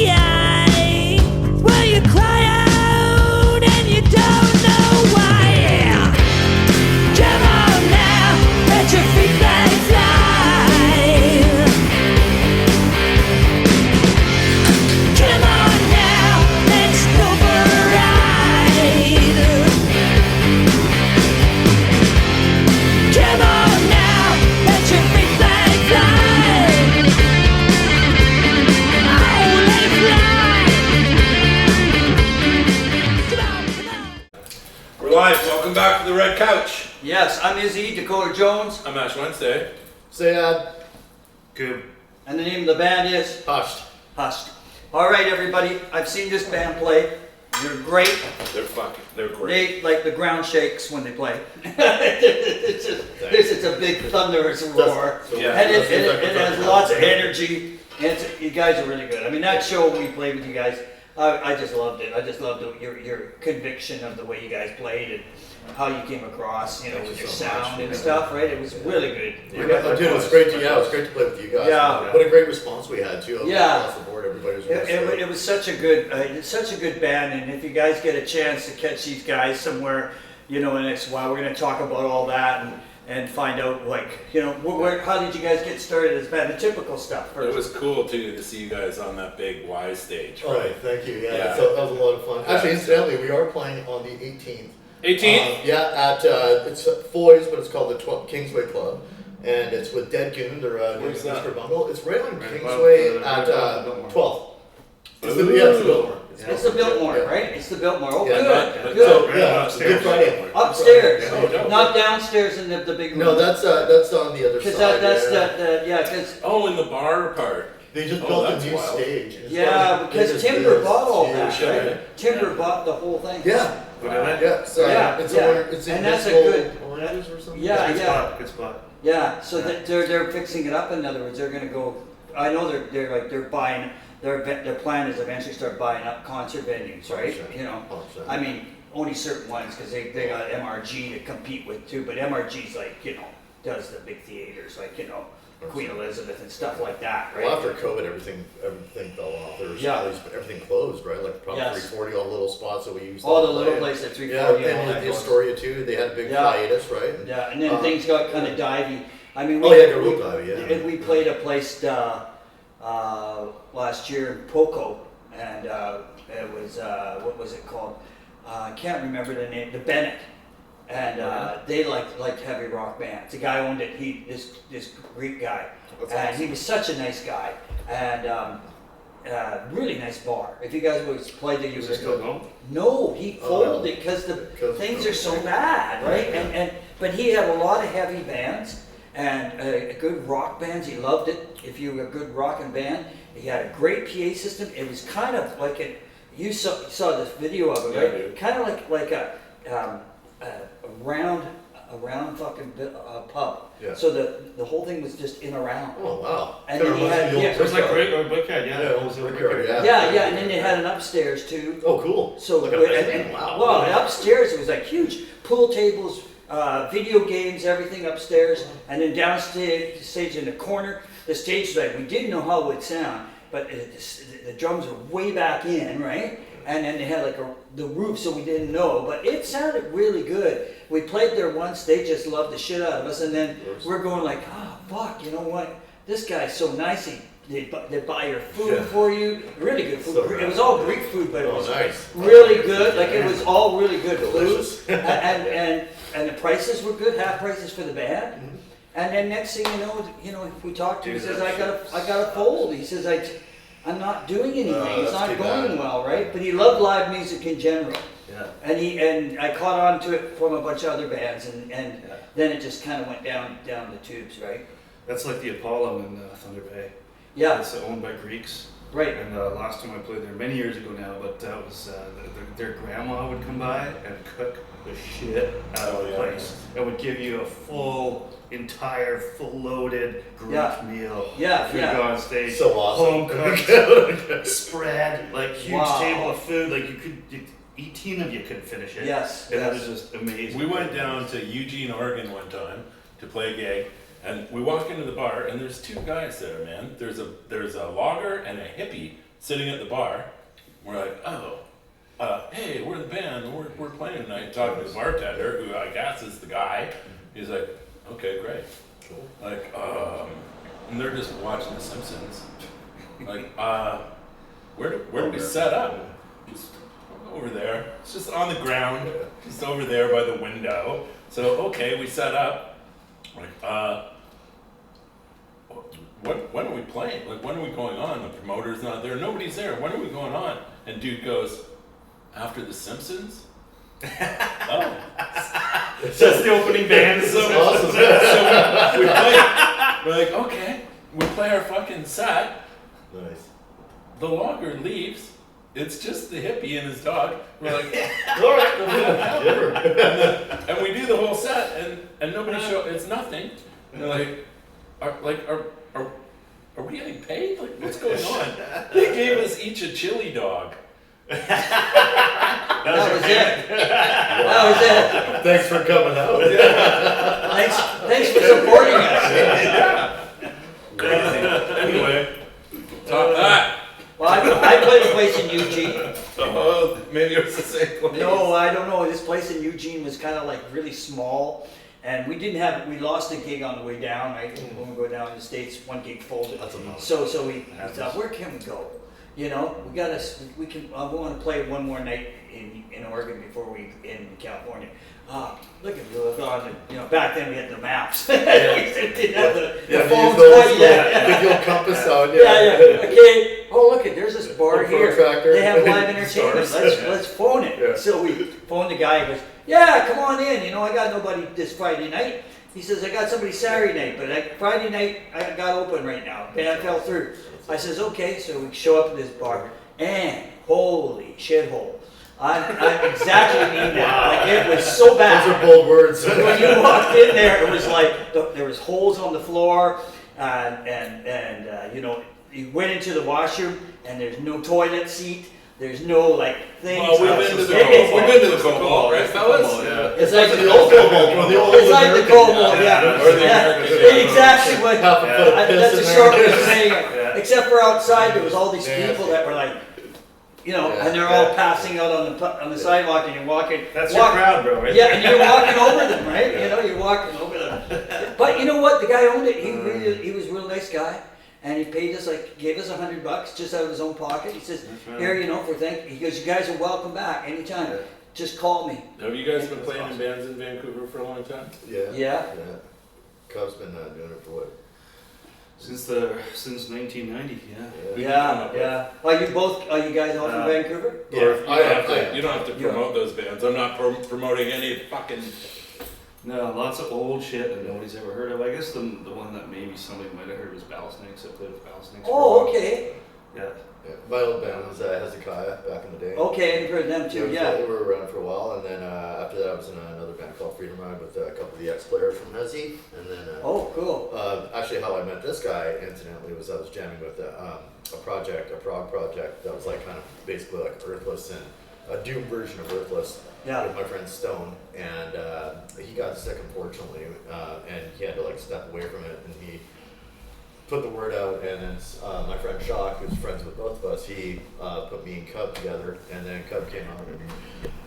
sky. Well, you cry out and you don't know why. Come on now, let your feet fly. Come on now, let's go for a ride. Come on now, let your feet fly. Oh, let it fly. Come on. We're live. Welcome back to the Red Couch. Yes, I'm Izzy, Dakota Jones, I'm Ash Wednesday. Say Good. and the name of the band is hushed. Hushed. All right, everybody, I've seen this band play. They're great. They're great. They like the ground shakes when they play. it's a big thunderous roar, Yeah. and it has lots of energy. And you guys are really good. I mean, that show we played with you guys, I just loved it. I just loved your conviction of the way you guys played and how you came across, with your sound and stuff, right? It was really good. Dude, it was great to play with you guys. Yeah. What a great response we had too. Yeah. Across the board, everybody was really It was such a good band, and if you guys get a chance to catch these guys somewhere, in the next while, we're going to talk about all that and find out, how did you guys get started as a band? The typical stuff first. It was cool too to see you guys on that big Y stage. All right, thank you. Yeah. So that was a lot of fun. Actually, incidentally, we are playing on the 18th. 18th? At it's Foy's, but it's called the Kingsway Club, and it's with Dead Goon. They're Where's doing that? Mr. Bungle. It's right on Right Kingsway above at the Biltmore. 12th. It's the Biltmore. It's the Biltmore, Yeah. right? It's the Biltmore. Oh, Yeah, good. So Good. Good Friday. Upstairs, Yeah. not downstairs in the big room. No, that's on the other Because side. because Oh, in the bar part. They just Oh, built a that's new wild. stage. It's yeah, one of the because biggest Timber deals. bought all Huge. that, Yeah. right? Timber bought the whole thing. Yeah. Whatever. So Yeah, it's yeah. it's in And that's a Municipal good- Oranges or something. Yeah, Good yeah. spot. Good spot. Yeah, so Yeah. that they're fixing it up. In other words, they're going to go. I know they're buying. Their plan is eventually start buying up concert venues, right? 100%. I mean, only certain ones because they got MRG to compete with too. But MRG's does the big theaters Queen Elizabeth and stuff like that, right? Well, after COVID, everything fell off. There was everything closed, right? Like probably Yes. 340, all the little spots that we used. All to the little play. places at Yeah, 340 and all and that the goes. Astoria too. They had a big Yeah. hiatus, right? Yeah, and then things got kind of divey. I mean, Oh, yeah, got real divey, yeah. And we played a place last year in Poco, and it was what was it called? I can't remember the name. The Bennett, and they liked heavy rock bands. The guy owned it. This Greek guy, and he was such a nice guy, and really nice bar. If you guys would play there, you Is would it still going? No, he folded it because the things are so bad, right? But he had a lot of heavy bands and good rock bands. He loved it. If you were a good rocking band, he had a great PA system. It was kind of like you saw this video of it, Yeah, right? dude. Kind of like a round fucking pub. Yeah. So the whole thing was just in a round. Oh wow. And Kinda then he reminds had- me of the yeah. old So it's like Brickyard. great or Brickyard, yeah. Yeah, It was a Brickyard, Brickyard. Yeah, and then they had an upstairs too. Oh, cool. So like a mezzanine. Wow. well, and upstairs it was like huge pool tables, video games, everything upstairs, and then downstairs, stage in the corner. The stage we didn't know how it would sound, but the drums were way back in, right? And then they had the roof, so we didn't know, but it sounded really good. We played there once; they just loved the shit out of us, and then we're going like, oh fuck, you know what? This guy's so nice. They buy your food Yeah. for you, really good food. So It was all Greek food, but it Oh, was nice. really good. Like it was all really good Delicious. food, and the prices were good, half prices for the band. Mm-hmm. And then next thing you know, if we talked to him, he Dude, says, I got a fold. He says, I'm not doing anything. It's that's not too going bad. well, right? But he loved live music in general. Yeah. And I caught on to it from a bunch of other bands, and then it just kind of went down the tubes, right? That's like the Apollo in Thunder Bay. Yeah, It's owned by Greeks. right. And last time I played there, many years ago now, but that was their grandma would come by and cook the shit out of Oh, the yeah. place. And would give you a full loaded Greek meal. Yeah, If you yeah. go on stage. So awesome. Home cooked, spread, like huge Wow. table of food. Like 18 of you couldn't finish it. Yes, And yes. it was just amazing. We went down to Eugene, Oregon one time to play a gig, and we walk into the bar, and there's two guys there, man. There's a logger and a hippie sitting at the bar. We're like, oh, hey, we're the band. We're playing tonight. Talking to the bartender, who I guess is the guy. He's like, okay, great. Cool. Like, and they're just watching The Simpsons. Like, where do we set up? Just over there. It's just on the ground. Just over there by the window. So okay, we set up. Like, when are we playing? Like, when are we going on? The promoter's not there. Nobody's there. When are we going on? And dude goes, after The Simpsons? Oh. So that's the opening band. So we play. We're like, okay. We play our fucking set. Nice. The logger leaves. It's just the hippie and his dog. We're like, All right. and we do the whole set, and nobody show. It's nothing. And they're like, are we getting paid? Like, what's going on? They gave us each a chili dog. That was it. That was it. Thanks for coming out. Thanks for supporting us. Anyway, top that. Well, I played a place in Eugene. Oh, maybe it was the same place. No, I don't know. This place in Eugene was kind of like really small, and we lost a gig on the way down, right? When we go down in the States, one gig folded. That's enough. So we thought, where can we go? We want to play one more night in Oregon before we in California. Look at back then we had the maps. We didn't have the phones quite yet. Big old compass out. Yeah. Okay. Oh, look at there's this bar here. Protractor. They have live entertainment. Let's phone it. Yeah. So we phoned the guy. He goes, yeah, come on in. I got nobody this Friday night. He says, I got somebody Saturday night, but Friday night I got open right now. Band fell through. I says, okay. So we show up at this bar, and holy shithole. I exactly mean that. Like, it was so bad. Those are bold words. When you walked in there, it was like there was holes on the floor, and you went into the washroom, and there's no toilet seat. There's no like thing. Well, we've been to the Cobalt, right, fellas? Yeah. It's like the old Cobalt. It's like the Cobalt, yeah. Or the American. Exactly what. Half a foot of piss That's a in short there. way of saying it. Except for outside, there was all these people that were like, and they're all passing out on the sidewalk, and you're walking. That's your crowd, bro, right? Yeah, and you're walking over them, right? You're walking over them. But you know what? The guy owned it. He was a real nice guy, and he paid us gave us $100 just out of his own pocket. He says, here, for thank. He goes, you guys are welcome back anytime. Just call me. Have you guys been playing in bands in Vancouver for a long time? Yeah. Cub's been doing it for what? Since 1990, Yeah. Are you guys all from Vancouver? Or if you don't have to promote those bands. I'm not promoting any fucking. No, lots of old shit that nobody's ever heard of. I guess the one that maybe somebody might have heard was Battlesnakes. I played with Battlesnakes. Oh, okay. Yeah. My old band was Hezekiah back in the day. Okay, I've heard them too. Yeah. They were around for a while, and then after that I was in another band called Freedom Ride with a couple of the ex-players from Hezi, and then Oh, cool. actually how I met this guy incidentally was I was jamming with a prog project that was like kind of basically like Earthless and a doom version of Earthless with my friend Stone, and he got sick unfortunately, and he had to like step away from it, and he put the word out, and then my friend Shock, who's friends with both of us, he put me and Cub together, and then Cub came out and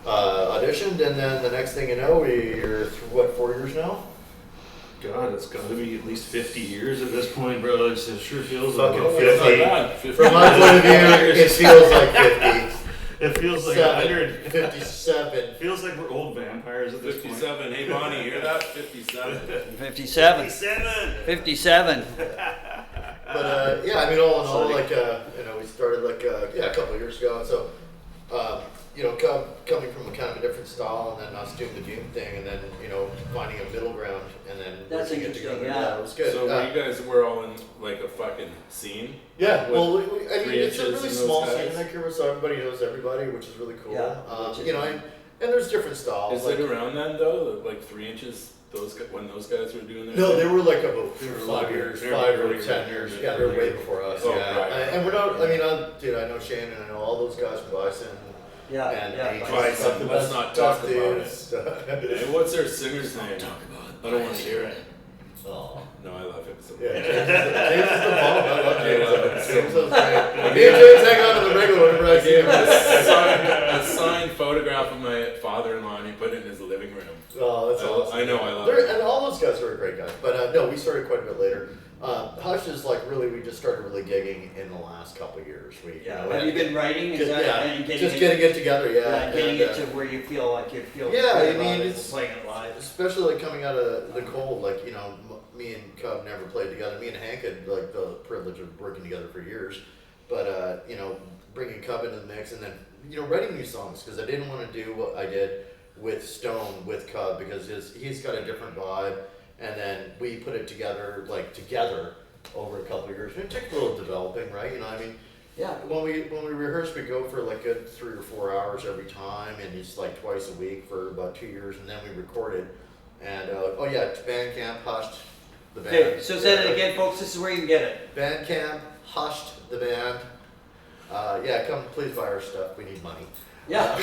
auditioned, and then the next thing you know, we're through 4 years now? God, it's got to be at least 50 years at this point, bro. It sure feels Fucking like 50. From my point of view, it feels like 50. It feels like 100. 57. Feels like we're old vampires at this 57. point. Hey, Bonnie, hear that? 57. 57. 57. But yeah, I mean, all in all, like we started like a couple of years ago, and so coming from a kind of a different style, and then us doing the Doom thing, and then finding a middle ground, and then That's working it interesting, together. yeah. It was good. So you guys were all in like a fucking scene? Yeah, well, I mean, 3 it's a inches really and small those scene in guys? Vancouver, so everybody knows everybody, which is really cool. Yeah, which is And there's different styles. Is it around then though? Like 3 inches? When those guys were doing their No, thing? they were like about They were 5 years, like 5 or earlier. 10 years. Yeah, they're way before us. Oh, yeah, right. And we're not. I mean, I know Shane and I know all those guys from Bison. Yeah. And Yeah. Bison. Let's not talk about it. Hey, what's their singer's name? I don't want to hear it. Oh. No, I love him so much. Yeah, James is the bomb. I love James. James is great. Me and James hang out in the regular whenever I see him. A signed photograph of my father-in-law, and he put it in his living room. Oh, that's awesome. I know, I love it. And all those guys are great guys. But no, we started quite a bit later. Hush is like really, we just started really gigging in the last couple of years. Have you been writing? Is that, and getting it together, getting it to where you feel like you feel it's playing it live. Especially like coming out of the cold, like, you know, me and Cub never played together. Me and Hank had like the privilege of working together for years. But, you know, bringing Cub into the mix and then, you know, writing new songs because I didn't want to do what I did with Stone, with Cub, because he's got a different vibe. And then we put it together over a couple of years. It took a little developing, right? You know, I mean, yeah. When we rehearse, we go for like a 3 or 4 hours every time, and it's like twice a week for about 2 years, and then we recorded. And Bandcamp, Hushed the band. Okay, so say that again, folks. This is where you can get it. Bandcamp, Hushed the band. Come please buy our stuff. We need money. Yeah,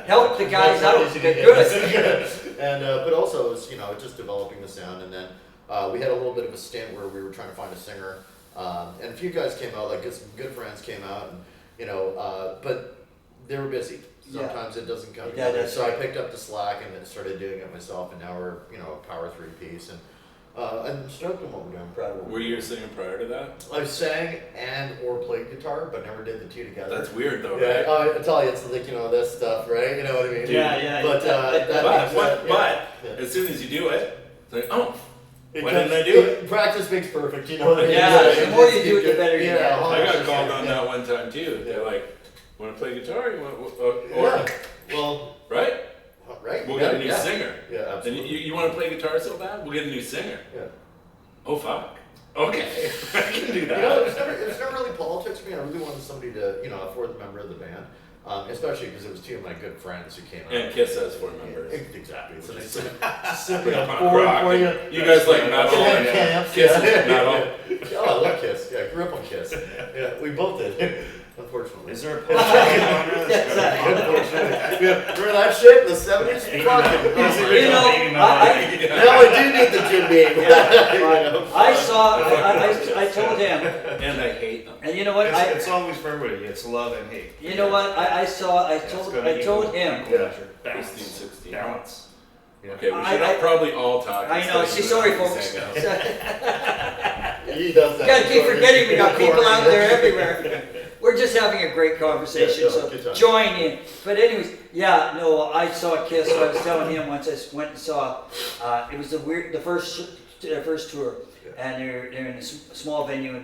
help the guys out. They're good. And but also it's just developing the sound, and then we had a little bit of a stint where we were trying to find a singer, and a few guys came out, like some good friends came out, and but they were busy. Sometimes it doesn't come together. So I picked up the slack and then started doing it myself, and now we're a power 3-piece, and I'm stoked on what we're doing. Proud of what Were you a singer prior to that? I sang or played guitar, but never did the two together. That's weird though, right? right? I tell you, it's like this stuff, right? You know what I mean? Yeah. But as soon as you do it, it's like, oh, why didn't I do it? Practice makes perfect, you know what I mean? Yeah, the more you do it, the better you get. I got called on that one time too. They're like, want to play guitar? You want, right? Right. We'll get a new singer. Yeah, absolutely. And you want to play guitar so bad? We'll get a new singer. Yeah. Oh fuck. Okay, I can do that. It was never really politics for me. I really wanted somebody to, a fourth member of the band, especially because it was two of my good friends who came out. And Kiss has 4 members. Exactly. So they simply four. You guys like metal? Kiss is metal. Oh, I love Kiss. Yeah, I grew up on Kiss. Yeah, we both did. Unfortunately. Is there a podcast? Unfortunately. We're in that shit in the 70s? Fucking. Now I do need the Jim Beam. I told him. And I hate them. And you know what? It's always for everybody. It's love and hate. You know what? I told him. Balance. 16. Balance. Yeah. Okay, we should probably all talk. I know. Sorry, folks. He does that. You gotta keep forgetting we got people out there everywhere. We're just having a great conversation, so join in. But anyways, I saw Kiss. I was telling him once I went and saw. It was the first tour, and they're in a small venue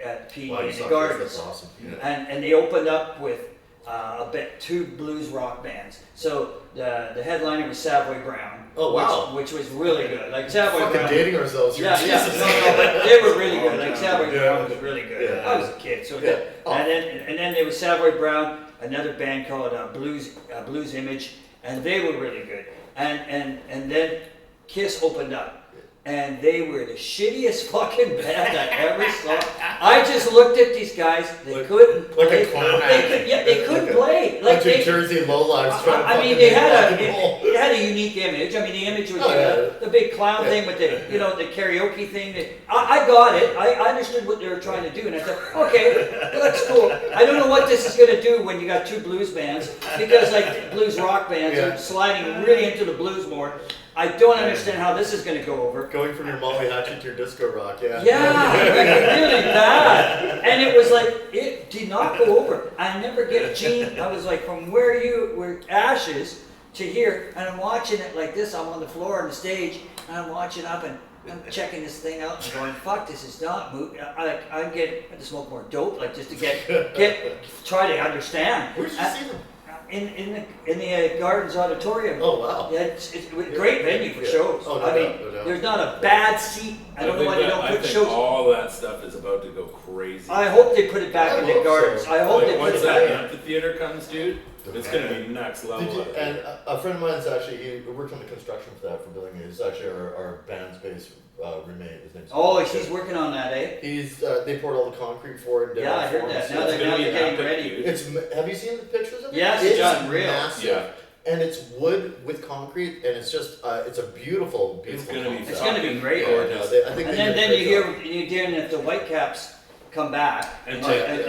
at P in the Gardens. That's awesome. Yeah. And they opened up with 2 blues rock bands. So the headliner was Savoy Brown. Oh wow! Which was really good. Like Savoy Brown. Fucking dating ourselves here. Yeah. No, but they were really good. Like Savoy Brown was really good. Yeah. I was a kid, so good. And then there was Savoy Brown, another band called Blues Image, and they were really good. And then Kiss opened up. And they were the shittiest fucking band I ever saw. I just looked at these guys. They couldn't play. Like a clown. They couldn't play. Like New Jersey lowlifes trying to they had a unique image. I mean, the image was the big clown thing with the karaoke thing. I got it. I understood what they were trying to do, and I thought, okay, well, that's cool. I don't know what this is going to do when you got 2 blues bands, because like blues rock bands are sliding really into the blues more. I don't understand how this is going to go over. Going from your Molly Hatchet to your disco rock, Yeah, really bad. And it was like, it did not go over. I never get Gene. I was like, from where you were Ashes to here, and I'm watching it like this. I'm on the floor on the stage, and I'm watching up, and I'm checking this thing out, and going, fuck, this is not moving. I had to smoke more dope, like just to try to understand. Where'd you see them? In the Gardens Auditorium. Oh wow! Yeah, it's a great venue for shows. Oh, no doubt. There's not a bad seat. I don't know why they don't put shows. All that stuff is about to go crazy. I hope they put it back in the Gardens. So. I hope they put it back. Once that amphitheater comes, dude, it's gonna be next level. And a friend of mine's actually he worked on the construction for that for building it. He's actually our band's bass roommate. His name's he's working on that, eh? He's they poured all the concrete for it. Yeah, I heard that. Now they're getting ready. Have you seen the pictures of it? Yes, it's unreal. massive. Yeah. and it's wood with concrete, and it's just it's a beautiful, beautiful. It's gonna be great. Gorgeous. I think And then you hear if the Whitecaps come back and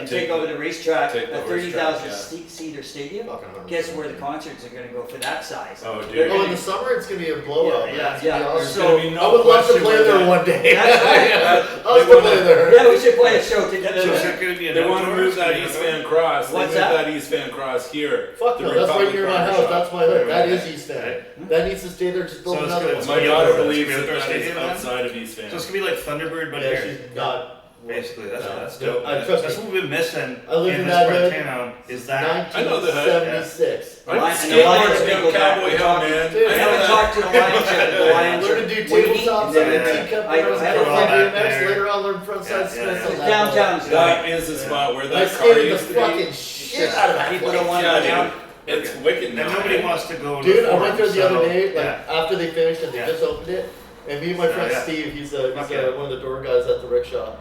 take over the racetrack, a 30,000 seater stadium. Guess where the concerts are going to go for that size? Oh, dude. Oh, in the summer it's going to be a blowout. Yeah. So I would love to play there one day. That's right. I was going to play there. Yeah, we should play a show together. They want to move that East Van Cross. What's they that? moved that East Van Cross here. Fuck no, that's right near my house. That's my hood. That is East Van. That needs to stay there. Just build another one. My daughter believes that is outside of East Van. So it's gonna be like Thunderbird, but Yeah, here. she's not. Basically, that's No, dope. trust That's me. what we've been missing I lived in in this that part of hood. town. Is that 1976. I'm Lions- skateboarding Lions down Cowboy Hill, man. Dude, I I know haven't that. talked to the Lions yet. The Lions Learn are to do waiting. tabletops Yeah. on the teacup. I I was haven't on thought BMX. that there. Later on, learned frontside Yeah, Smiths. yeah. on that Downtown's one. That is the spot where I that car skated the used to be. fucking shit out of that People place. don't want to Yeah, go down. dude. It's wicked now. And nobody wants to go. Dude, I to went there the Forum, other so, day, like yeah. after they finished and they Yeah. just opened it, and me and my friend yeah. Steve, he's Okay. one of the door guys at the rickshaw.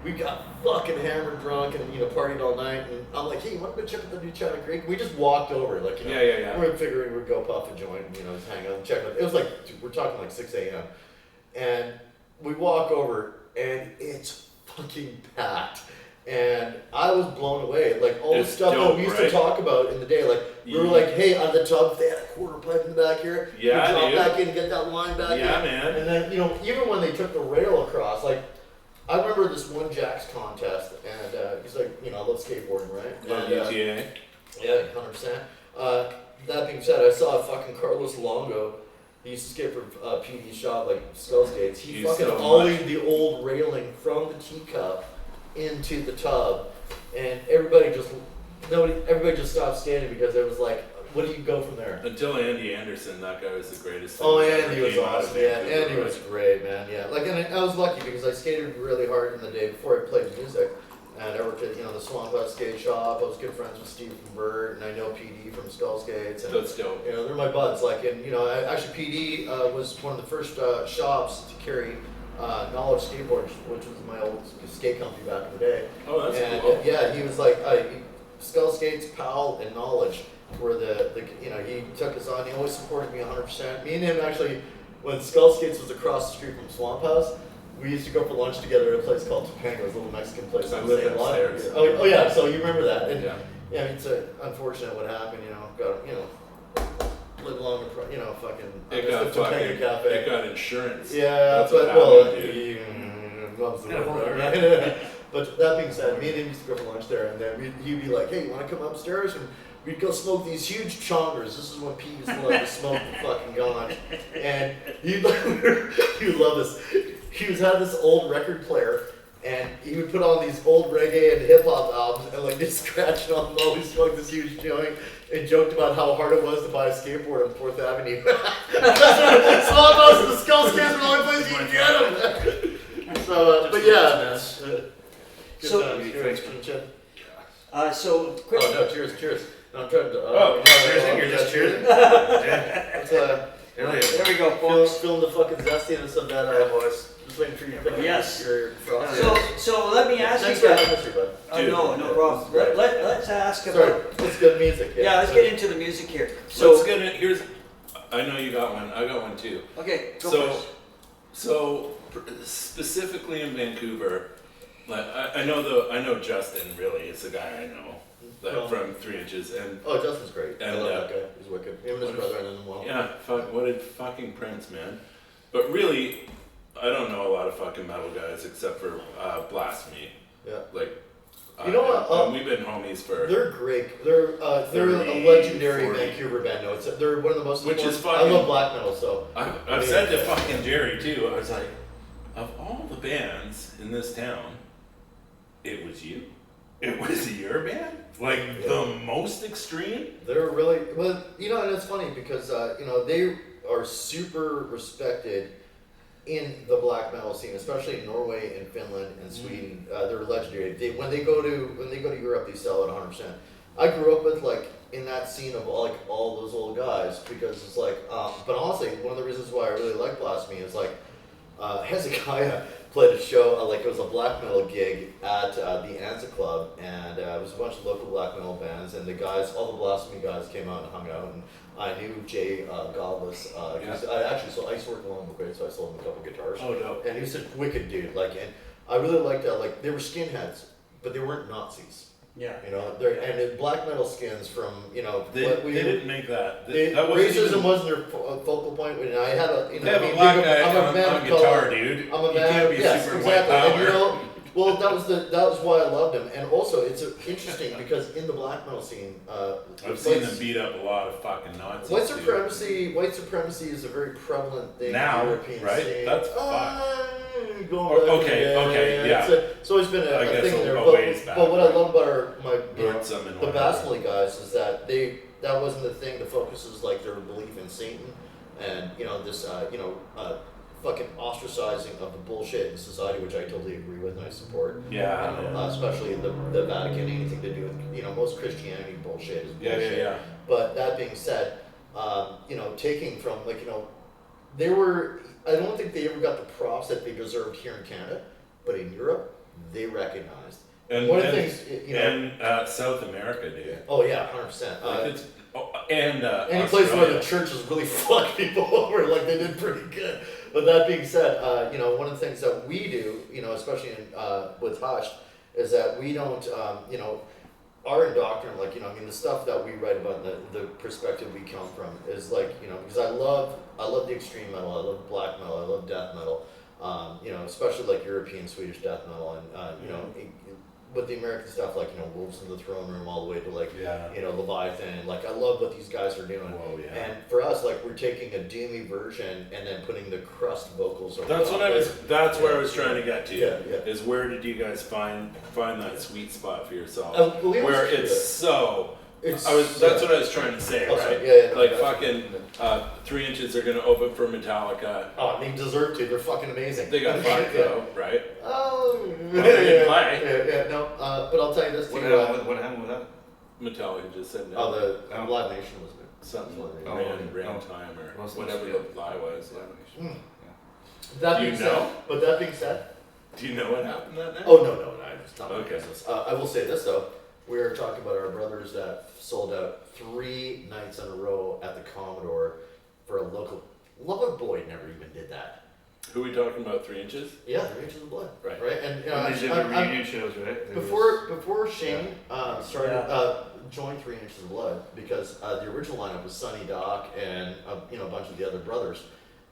We got fucking hammered, drunk, and partied all night. And I'm like, hey, you want to go check out the new China Creek? We just walked over, like Yeah. we were figuring we'd go puff a joint, and just hang out and check out. It was like we're talking like 6 a.m. and we walk over, and it's fucking packed. And I was blown away. Like all the It's stuff that dope, we used right? to talk about in the day. Like we were Yeah. like, hey, on the tub, they had a quarter pipe in the back here. Yeah, you drop dude. back in and get that line back in. Yeah, man. And then even when they took the rail across, like I remember this one Jack's contest, and he's like, I love skateboarding, right? On And, UTA. yeah, 100%. That being said, I saw fucking Carlos Longo. He used to skate for PD shop, like Skull Skates. He He's fucking so ollied the old railing from the teacup into the tub, and everybody just stopped skating because it was like, what do you go from there? Until Andy Anderson, that guy was the greatest. Oh, thing that Andy ever was came out of awesome. Yeah, Vancouver, Andy was great, man. Yeah, like, and I was lucky because I skated really hard in the day before I played music. And I worked at the Swamp House Skate Shop. I was good friends with Steve from Burt, and I know PD from Skull Skates. And That's dope. they're my buds. Like, and actually PD was one of the first shops to carry Knowledge Skateboards, which was my old skate company back in the day. Oh, that's And cool. yeah, he was like Skull Skates, Powell, and Knowledge were the he took us on. He always supported me 100%. Me and him actually, when Skull Skates was across the street from Swamp House, we used to go for lunch together at a place called Topanga's, a little Mexican place. I on lived St. Lot. upstairs. Oh yeah, so you remember that? And, Yeah. yeah, it's unfortunate what happened. Got live along the fucking. It got the Topanga fucking. Cafe. It got insurance. Yeah, That's what but happened, dude. loves the Yeah, word, well, right? But that being said, me and him used to go for lunch there, and then he'd be like, "Hey, you want to come upstairs?" And we'd go smoke these huge chongers. This is when Pete used to like to smoke the fucking gone, and he would love this. He had this old record player, and he would put on these old reggae and hip hop albums, and like just scratching on them while he smoked this huge joint, and joked about how hard it was to buy a skateboard on 4th Avenue. Small House and the Skull Skates were the only place you could get them. So, but yeah, man. Good So- times. Cheers, Chip. So quick. Oh no, cheers. No, I'm trying to. Oh, cheersing? You're just cheersing? Let's Hell yeah. There we go, folks. feeling the fucking zestiness of that. boys. Just waiting for you to pick up Yes. your frosty. So let me ask Thanks you for guys. having us here, bud. Dude, No problem. Right. Let's ask Sorry, about. it's good music. Yeah, let's get into the music here. So So here's. I know you got one. I got one too. okay, go So, first. specifically in Vancouver, like I know Justin really. It's the guy I know, like Oh. from 3 Inches, and Oh, Justin's great. I And, love that guy. He's wicked. Him and his what brother and him well. yeah, what a fucking prince, man. But really, I don't know a lot of fucking metal guys except for Blasphemy. Yeah. Like, You know what, and we've been homies for. They're great. They're a 30, legendary 40. Vancouver band. No, they're one of the most. Which is I fucking- love black metal, so. I've said to fucking Jerry too. I was like, of all the bands in this town, it was you. It was your band. Like the most extreme. They're really well, and it's funny because they are super respected in the black metal scene, especially in Norway and Finland and Sweden. They're legendary. When they go to Europe, they sell it 100%. I grew up with in that scene of all those old guys because it's but honestly, one of the reasons why I really like Blasphemy is Hezekiah played a show, like it was a black metal gig at the Anza Club, and it was a bunch of local black metal bands, and the guys, all the Blasphemy guys came out and hung out, and I knew Jay Godless, because I used to work along with Great, so I sold him a couple guitars. Oh, no. And he was a wicked dude, like, and I really liked that, like, they were skinheads, but they weren't Nazis. Yeah. You know, and black metal skins from, you know, They didn't make that. racism wasn't their focal point. And I had a, you know, They have a black guy I'm a man on guitar, called, dude. I'm a You man. can't be Yes, super exactly. white power. And, you know, well, that was why I loved him. And also, it's interesting because in the black metal scene, I've seen them beat up a lot of fucking Nazis. White supremacy is a very prevalent thing Now, in the European right? scene. That's fucked. Going back, Okay, yeah. It's always been I a guess thing there. a ways back. But what I love about Learned some in the one Bastley guys is that that wasn't the thing. The focus is like their belief in Satan, and you know this fucking ostracizing of the bullshit in society, which I totally agree with and I support. Yeah. Especially the Vatican, anything to do with most Christianity bullshit is bullshit. Yeah. But that being said, taking from they were. I don't think they ever got the props that they deserved here in Canada, but in Europe, they recognized. And one of the things, and South America, dude. Oh yeah, 100%. Any place where the churches really fuck people over, like they did pretty good. But that being said, one of the things that we do, especially with Hush, is that we don't, our indoctrination, the stuff that we write about, the perspective we come from is because I love the extreme metal, I love black metal, I love death metal, especially like European Swedish death metal, and with the American stuff, Wolves in the Throne Room, all the way to Leviathan. I love what these guys are doing. Whoa, yeah. And for us, we're taking a doomy version and then putting the crust vocals over. That's top what I was. of it. That's where I was trying to get to. Yeah. Is where did you guys find that sweet spot for yourself? Believe where it or it's so. It's, That's what I was trying to say, Oh, right? sorry. Yeah, no, like that's- fucking 3 Inches are gonna open for Metallica. Oh, they deserve to. They're fucking amazing. They got fucked though, right? Oh, Well, they didn't play. Yeah, no. But I'll tell you this What too. happened with that? Metallica just said no. The Live Nation was good. Something Oh, ran oh. time or Well, it's whatever not the good. lie was. Yeah. That Do you being know? said, but that being said, Do you know what happened that night? oh no, it's not my Okay. business. I will say this though. We were talking about our brothers that sold out 3 nights in a row at the Commodore for a local. Lover Boyd never even did that. Who are we talking about? 3 Inches? Yeah, 3 Inches of Blood. Right. Right. And And they did the reunion shows, right? There was- before Shane joined 3 Inches of Blood, because the original lineup was Sonny Doc and a bunch of the other brothers,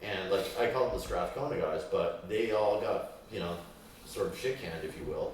and I call them the Strathcona guys, but they all got sort of shit canned, if you will.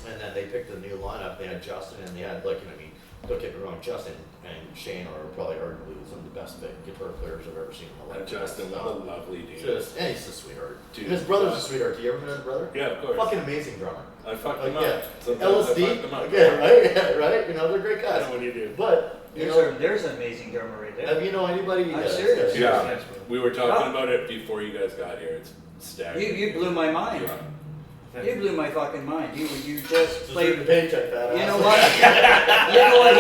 And then they picked the new lineup. They had Justin, and they had don't get me wrong, Justin and Shane are probably arguably some of the best guitar players I've ever seen in my life. And Justin, what a lovely dude. And he's a sweetheart. Dude. And his brother's a sweetheart. Do you ever met his brother? Yeah, of course. Fucking amazing drummer. I fucked him Yeah. up. Sometimes I fucked LSD. him up. Okay, right? Yeah, right? They're great I guys. know what do you do. But, There's an amazing drummer right there. have you know anybody? I'm yeah, serious. Yeah, Thanks, bro. we were talking about it before you guys got here. It's staggering. You blew my mind. Yeah. You blew my fucking mind. You just Just played. the paycheck, that You ass. know what? You know what?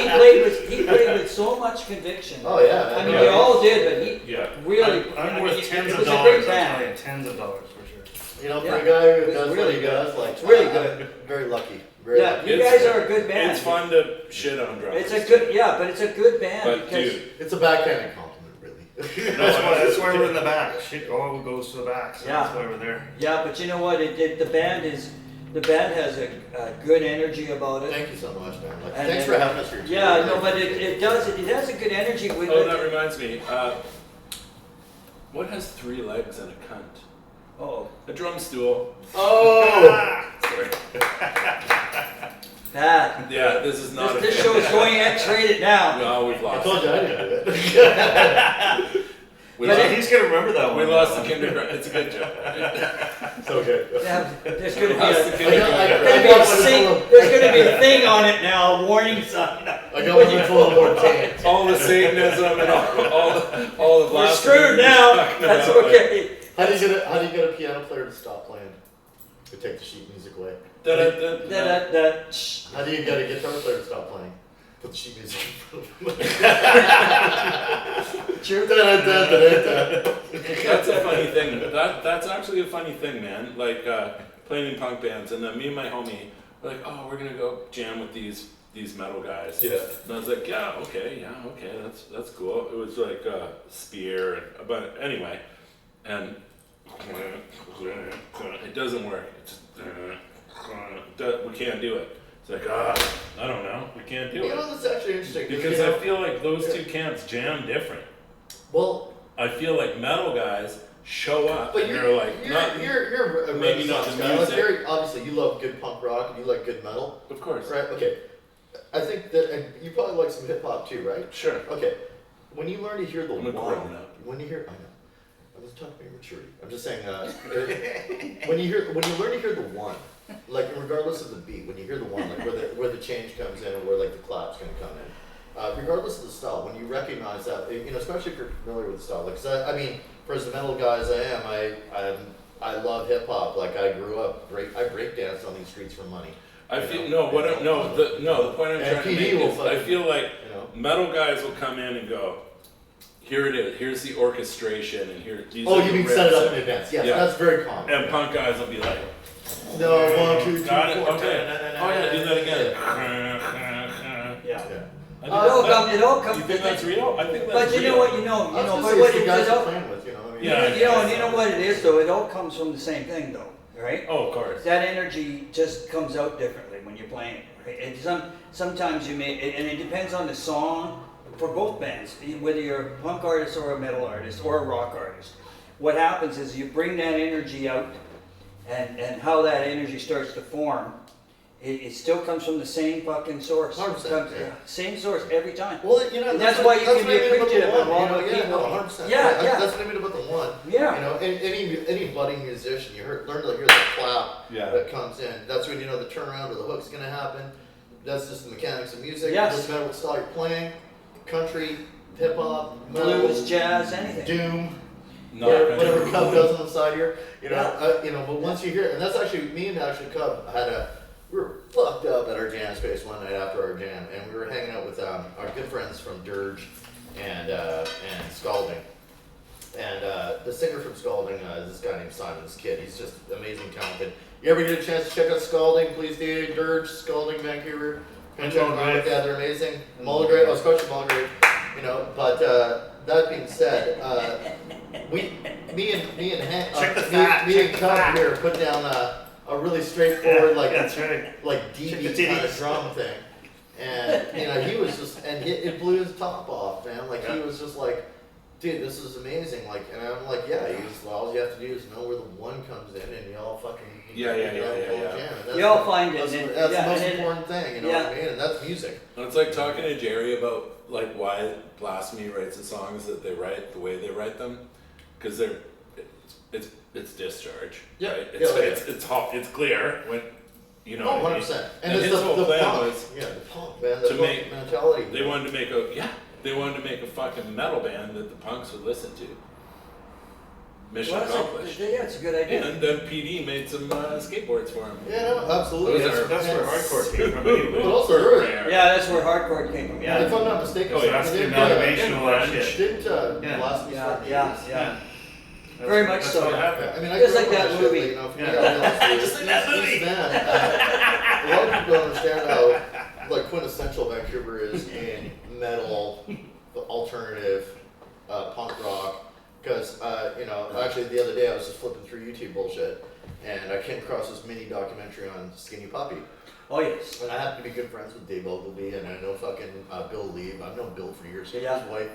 He played with so much conviction. Oh, yeah. I mean, Yeah. we all did, but he Yeah. really. I'm I worth mean, tens it of was a dollars. big I'm band. telling you, tens of dollars for sure. For Yeah. a guy who It was does really what he good. does, It's really good. I'm very lucky. Very Yeah, lucky. you It's- guys are a good band. It's fun to shit on drummers. It's a good, but it's a good band But because dude, It's a backhanded compliment, really. That's why we're in the back. Shit all goes to the back. So Yeah. that's why we're there. but you know what? The band has a good energy about it. Thank you so much, man. And Thanks for then- having us here. too. Yeah, no, but it has a good energy with oh, it. that reminds me. What has 3 legs and a cunt? Oh, A drum stool. Oh! Sorry. that. Yeah, this is not. This show is going X-rated now. No, we've I lost. told you I didn't do it. We But lost, He's gonna remember that one. we lost the kindergarten. It's a good joke. It's okay. Yeah, there's going to be Lost the a kindergarten. there's going to be a thing on it now, a warning sign. I got one full of more tan. All the Satanism and all the We're blasphemy screwed we're now. talking That's about, like, okay. How do you get a piano player to stop playing? To take the sheet music away. That, shh. How do you get a guitar player to stop playing? Put the sheet music in front of them. True. Da-da-da-da-da-da. That's a funny thing. that's actually a funny thing, man. Like playing in punk bands, and then me and my homie were like, oh, we're gonna go jam with these metal guys. Yeah. And I was like, yeah, okay, that's cool. It was like Spear, but anyway, and it doesn't work. It's we can't do it. It's like, I don't know, we can't do You it. know, that's actually interesting. Because I feel like those two camps jam different. Well, I feel like metal guys show up but and they're like, you're a maybe not Renaissance the guy. music. Like, obviously, you love good punk rock and you like good metal, of course. right? Okay. I think that and you probably like some hip hop too, right? Sure. Okay. When you learn to hear the I'm a one, grown up. when you hear, I know. I was talking about maturity. I'm just saying, when you learn to hear the one, like regardless of the beat, when you hear the one, like where the change comes in and where like the clap's gonna come in, regardless of the style, when you recognize that, you know, especially if you're familiar with the style, like, 'cause I mean, for as the metal guy as I am, I love hip hop. Like I grew up, I break danced on these streets for money. I feel the point I'm trying to make is I feel like metal guys will come in and go, here it is, here's the orchestration, and here these. Oh, are you the mean riffs. set it up in advance? Yes, Yeah. that's very common. And punk guys will be like, No, 1, 2, 3, 4. got it, okay. Oh yeah, do that again. Yeah. I It all comes. You think that's real? I think that's But you real. know what? But what the it guys is, you're playing with, you know. I mean, Yeah. you know what it is though. It all comes from the same thing though, right? Oh, of course. That energy just comes out differently when you're playing. Right? And sometimes you may, and it depends on the song for both bands, whether you're a punk artist or a metal artist or a rock artist. What happens is you bring that energy out, and how that energy starts to form. It still comes from the same fucking source. 100%, yeah. Same source every time. Well, you know, And that's why you can be what I mean about appreciative the of one, all you know, the yeah, people. no, 100%. Yeah, yeah. That's what I mean about the one. Yeah. You know, any budding musician, learn to hear the clap Yeah. that comes in. That's when you know the turnaround or the hook's gonna happen. That's just the mechanics of music. Yes. It doesn't matter what style you're playing. Country, hip hop, metal, Blues, jazz, anything. doom. Not Whatever gonna- Cub does on the side here, Yeah. but once you hear it, and that's actually me and Cub we were fucked up at our jam space one night after our jam, and we were hanging out with our good friends from Dirge and Scalding, and the singer from Scalding is this guy named Simon. This kid, he's just amazing, talented. You ever get a chance to check out Scalding? Please do. Dirge, Scalding, Vancouver. Check them out. Yeah, they're amazing. Mulgrave, I was coaching Mulgrave, but. That being said, me and Hank, Check the me fat, check and the Cub fat. here put down a really straightforward, that's right. like Check DB the kind of titties. drum thing, and he was just, and it blew his top off, man. Like he was just like, dude, this is amazing. Like, and I'm like, yeah. All you have to do is know where the one comes in, and you all fucking Yeah. You all find it. That's and the yeah, most and important thing, you know yeah. what I mean? And that's music. And it's like talking to Jerry about like why Blasphemy writes the songs that they write the way they write them, because it's discharge. Yeah. Right? Yeah. It's clear when you know. Oh, what I mean? 100%. And it's his whole the plan punk, was the punk, man, the to punk make- mentality. they wanted to make a fucking metal band that the punks would listen to. Mission accomplished. Yeah, it's a good idea. And then PD made some skateboards for him. Yeah, no, absolutely. Those are- That's where hardcore came from anyway. But also Dirge. Yeah, that's where hardcore came from. If Yeah, I'm not mistaken, Oh, yeah, That's the didn't, amalgamation of all that shit. Didn't Yeah. Blasphemy start in the 80s? yeah. Very much That's so. what Yeah, happened. I mean, I Just grew like up that with movie. shit, but, for me, Yeah. I'll be honest with you, Just like that movie. these men, a lot of people don't understand how like quintessential Vancouver is in metal, alternative, punk rock. Because actually the other day I was just flipping through YouTube bullshit, and I came across this mini documentary on Skinny Puppy. Oh yes. And I happen to be good friends with Dave Ogilvy, and I know fucking Bill Lee. I've known Bill for years. Yeah. His wife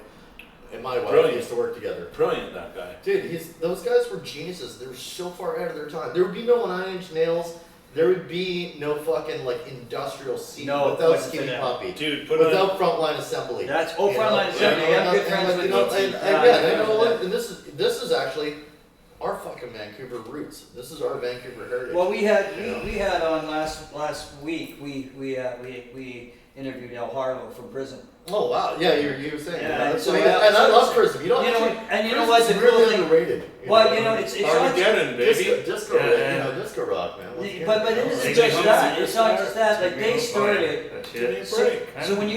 and my wife Brilliant. used to work together. Brilliant, that guy. Dude, those guys were geniuses. They were so far ahead of their time. There would be no 9 Inch Nails. There would be no fucking like industrial scene No, without wasn't Skinny for that. Puppy. Dude, put on. Without Frontline Assembly. That's You know? Frontline Assembly. Yeah, I'm good friends and, with you know, Izzy. and this is actually our fucking Vancouver roots. This is our Vancouver heritage. Well, we had on last week we interviewed El Harlow from prison. Oh wow, yeah, you were saying. Yeah, Yeah, that's so amazing. yeah, And I so love it's- Prism. You don't you know, actually, and you know Prism's what, the cool really thing- underrated. Well, it's not. Armageddon, baby. Disco, Yeah. disco rock, man. Once again, But it you know? isn't They just make that. music. It's not just that. Like they started. That Give me shit. a So, break. so when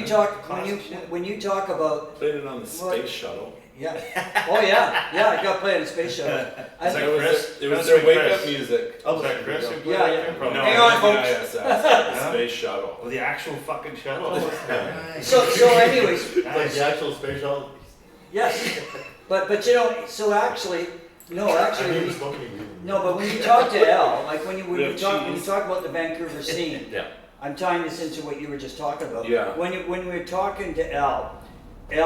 you talk about Played it on the space shuttle. Yeah. Oh yeah. Yeah, I got playing a space shuttle. I Is that think- Chris? It was That's their been wake Chris. up music. Oh, was that Chris? Who played Yeah, that yeah. game? Probably. No, Hang on, the folks. ISS, the space shuttle. Oh, the actual fucking shuttle. Nice. So anyways, Like the actual space shuttle. yes. But you know, so actually, no, I actually, mean, we- smoking weed. no, but when you talk to Al, like when We you have talk cheese. about the Vancouver scene, Yeah. I'm tying this into what you were just talking about. Yeah. When we were talking to Al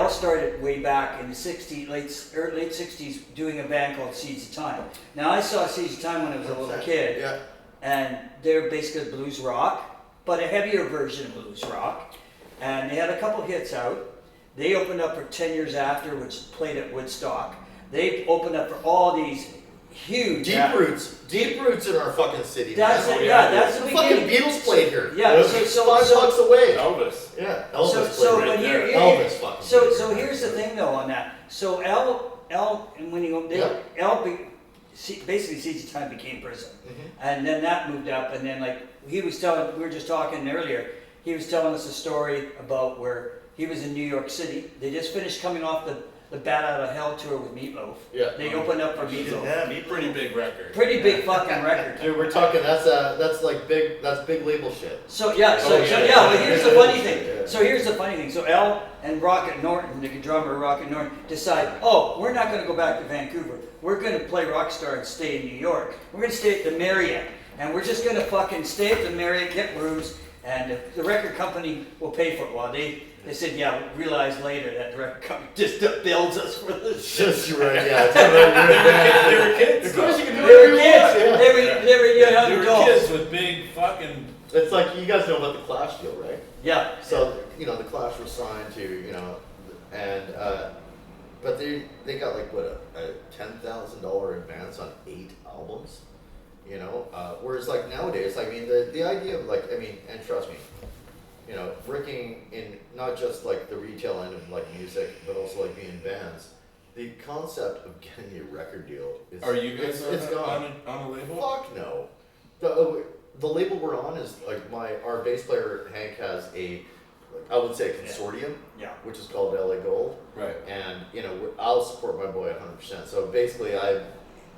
started way back in the late 60s doing a band called Seeds of Time. Now I saw Seeds of Time when I was a little kid, Yeah. and they're basically blues rock, but a heavier version of blues rock. And they had a couple hits out. They opened up for 10 Years After, which played at Woodstock. They opened up for all these huge Deep roots in our fucking city. That's man. it. yeah, Yeah, that's the The fucking beginning. Beatles played here. Yeah, It was so- 5 so- blocks away. Elvis. Yeah, Elvis played So right but there. here, Elvis fucking so played so right here's the there. thing though on that. So L and when you Yeah. basically Seeds of Time became Prison, Mhm. and then that moved up, and then like we were just talking earlier. He was telling us a story about where he was in New York City. They just finished coming off the Bat Out of Hell tour with Meatloaf. Yeah. They opened up for Meatloaf. Yeah, me Pretty big record. Pretty big fucking record. Dude, we're talking. That's like big. That's big label shit. So yeah, Oh, yeah. but here's the funny thing. Yeah. So here's the funny thing. So Al and Rocket Norton, the drummer Rocket Norton, decide, oh, we're not going to go back to Vancouver. We're going to play Rockstar and stay in New York. We're going to stay at the Marriott, and we're just going to fucking stay at the Marriott, get rooms, and the record company will pay for it. Well, they said, yeah, we realized later that the record company just bills us for this. Just right. Yeah. It's all right. They were kids. Of course you can They do were whatever you kids. want. Yeah. They were young They were adults. kids with big fucking. It's like you guys know about the Clash deal, right? Yeah. So the Clash was signed to and but they got like what a $10,000 advance on 8 albums. Whereas like nowadays, I mean the idea of like and trust me, working in not just like the retail end of like music, but also like being in bands, the concept of getting a record deal is Are you guys it's gone. on a label? Fuck no. The label we're on is like our bass player Hank has I would say a consortium, Yeah. which is called LA Gold, Right. and I'll support my boy 100%. So basically,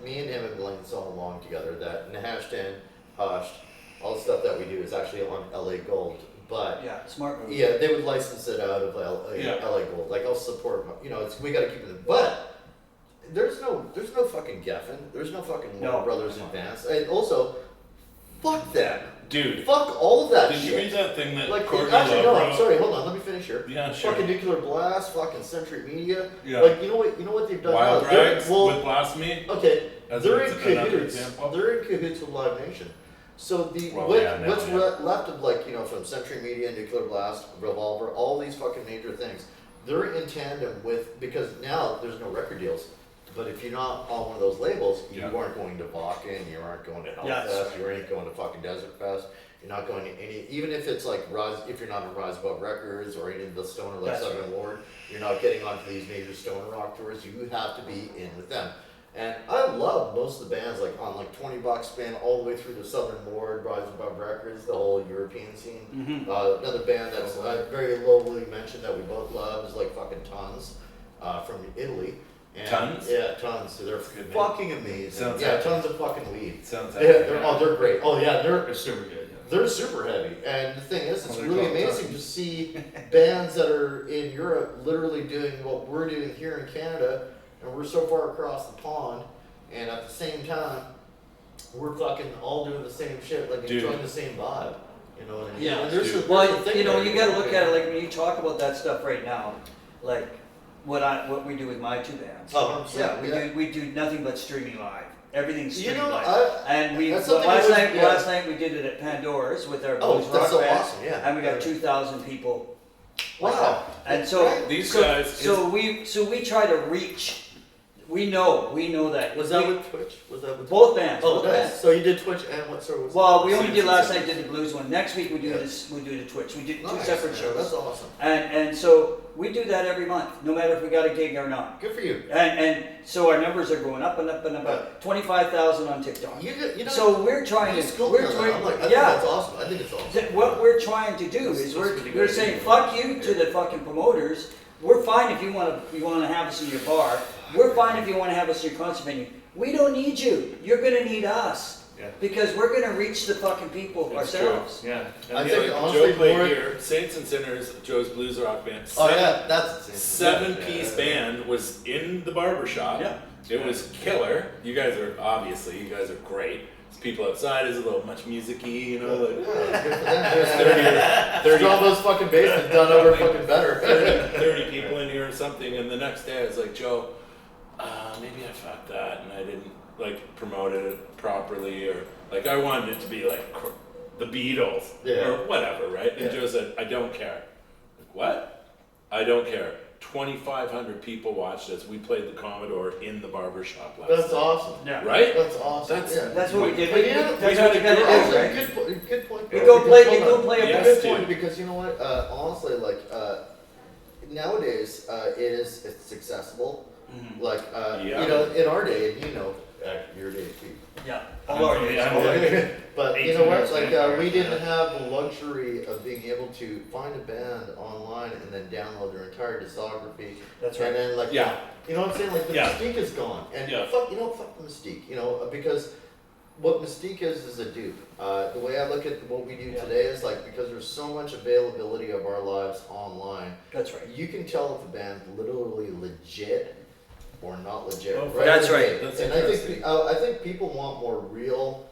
me and him have been linked so long together that Nahashton, Hushed, all the stuff that we do is actually on LA Gold. But Yeah, smart move. yeah, they would license it out of Yeah. LA Gold. Like I'll support, we got to keep it. But there's no fucking Geffen. There's no fucking No. Warner Brothers Advance. And also, fuck them. Dude, Fuck all of that did shit. you read that thing that Like, Courtney actually, no, Love I'm wrote? sorry, hold on, let me finish here. Yeah, sure. Fucking Nuclear Blast, fucking Century Media. Yeah. Like, you know what they've done Wild now? They're- Rags well, with Blasphemy? okay, As they're in another cahoots. example. They're in cahoots with Live Nation. So Well, what's yeah, now, left of like, from Century Media, Nuclear Blast, Revolver, all these fucking major things, they're in tandem with, because now there's no record deals. But if you're not on one of those labels, you Yeah. aren't going to Bakken, you aren't going to Yes. Hellfest, you ain't going to fucking Desert Fest, you're not going to any, even if it's like if you're not on Rise Above Records or any of the stoner like That's Southern Ward, you're not getting onto these major stoner rock tours, you have to be in with them. And I love most of the bands like on like $20 spin all the way through to Southern Ward, Rise Above Records, the whole European scene. Mm-hmm. Another band that's very lowly mentioned that we both love is like fucking Tons from Italy. And Tons? Yeah, Tons. They're That's a good name. fucking amazing. Sounds yeah, like- tons of fucking weed. Sounds Yeah, like they're great. Oh yeah, They're super good. Yeah. they're super heavy. And the thing is, it's Oh, they're really called amazing to see bands that are in Europe literally doing what we're doing here in Canada, and we're so far across the pond, and at the same time, we're fucking all doing the same shit, like Dude. enjoying the same vibe. You know what I mean? Yeah. And there's Dude. a Well, thing you there. got to look at it like when you talk about that stuff right now, like what we do with my 2 bands. Oh, Yeah, yeah. we do nothing but streaming live. Everything's You streaming know, live. And we that's something last I was- night yeah. last night we did it at Pandora's with our Oh, blues that's rock so band, awesome, yeah. and we got Yeah. 2,000 people. Wow. And so Right. These so, guys so we try to reach. We know that. Was that we, with Twitch? Was that with both bands? Oh, both nice. bands. So you did Twitch and what sort of? Well, we only did Seasons. last night. Did the blues one. Next week we do Yeah. this. We do the Twitch. We did 2 Nice, separate man. shows. That's awesome. And so we do that every month, no matter if we got a gig or not. Good for you. And so our numbers are going up and up and up. 25,000 on TikTok. You know. So we're trying you to. schooled me We're, on that. we're, I'm like, I think yeah. that's awesome. I think it's awesome. What we're trying to do is That's we're pretty we're good. saying fuck you to the fucking promoters. We're fine if you want to have us in your bar. We're fine if you want to have us in your concert venue. We don't need you. You're going to need us. Yeah. Because we're going to reach the fucking people It's ourselves. true. Yeah. I And think Like honestly, Joe played more- here, Saints and Sinners, Joe's Blues Rock Band. Oh yeah, that's Seven-piece band was in the barber shop. Yeah. It was killer. You guys are great. There's people outside. Is a little much music-y, you know. Like, Yeah, good for them. There's 30 Drumbo's fucking bass done over fucking better. 30 people in here or something, and the next day I was like, Joe, maybe I fucked that, and I didn't like promote it properly, or like I wanted it to be like the Beatles or whatever, right? And Yeah. Joe said, I don't care. Like, what? I don't care. 2,500 people watched us. We played the Commodore in the barber shop last That's night. awesome. Yeah. Right? That's awesome. That's- What we did. But yeah, That's we what had you a got to girl- do, right? Good point. You go play. Because, You hold go on. play a Yes, Good dude. point, because you know what? Honestly, like nowadays, it's accessible. Mm-hmm. Like Yeah. you know, in our day, and you know, your day too. Yeah. I'm All our really- days. I'm All our really- days. But you 18 know what? years Like later, we didn't yeah. have the luxury of being able to find a band online and then download their entire discography. That's right. And then like Yeah. you know what I'm saying? Like the Yeah. mystique is gone, and Yeah. fuck the mystique. You know, because what mystique is a dupe. The way I look at what we do Yeah. today is like because there's so much availability of our lives online, That's right. you can tell if a band's literally legit or not legit. Oh, right that's away. right. That's and interesting. I think people want more real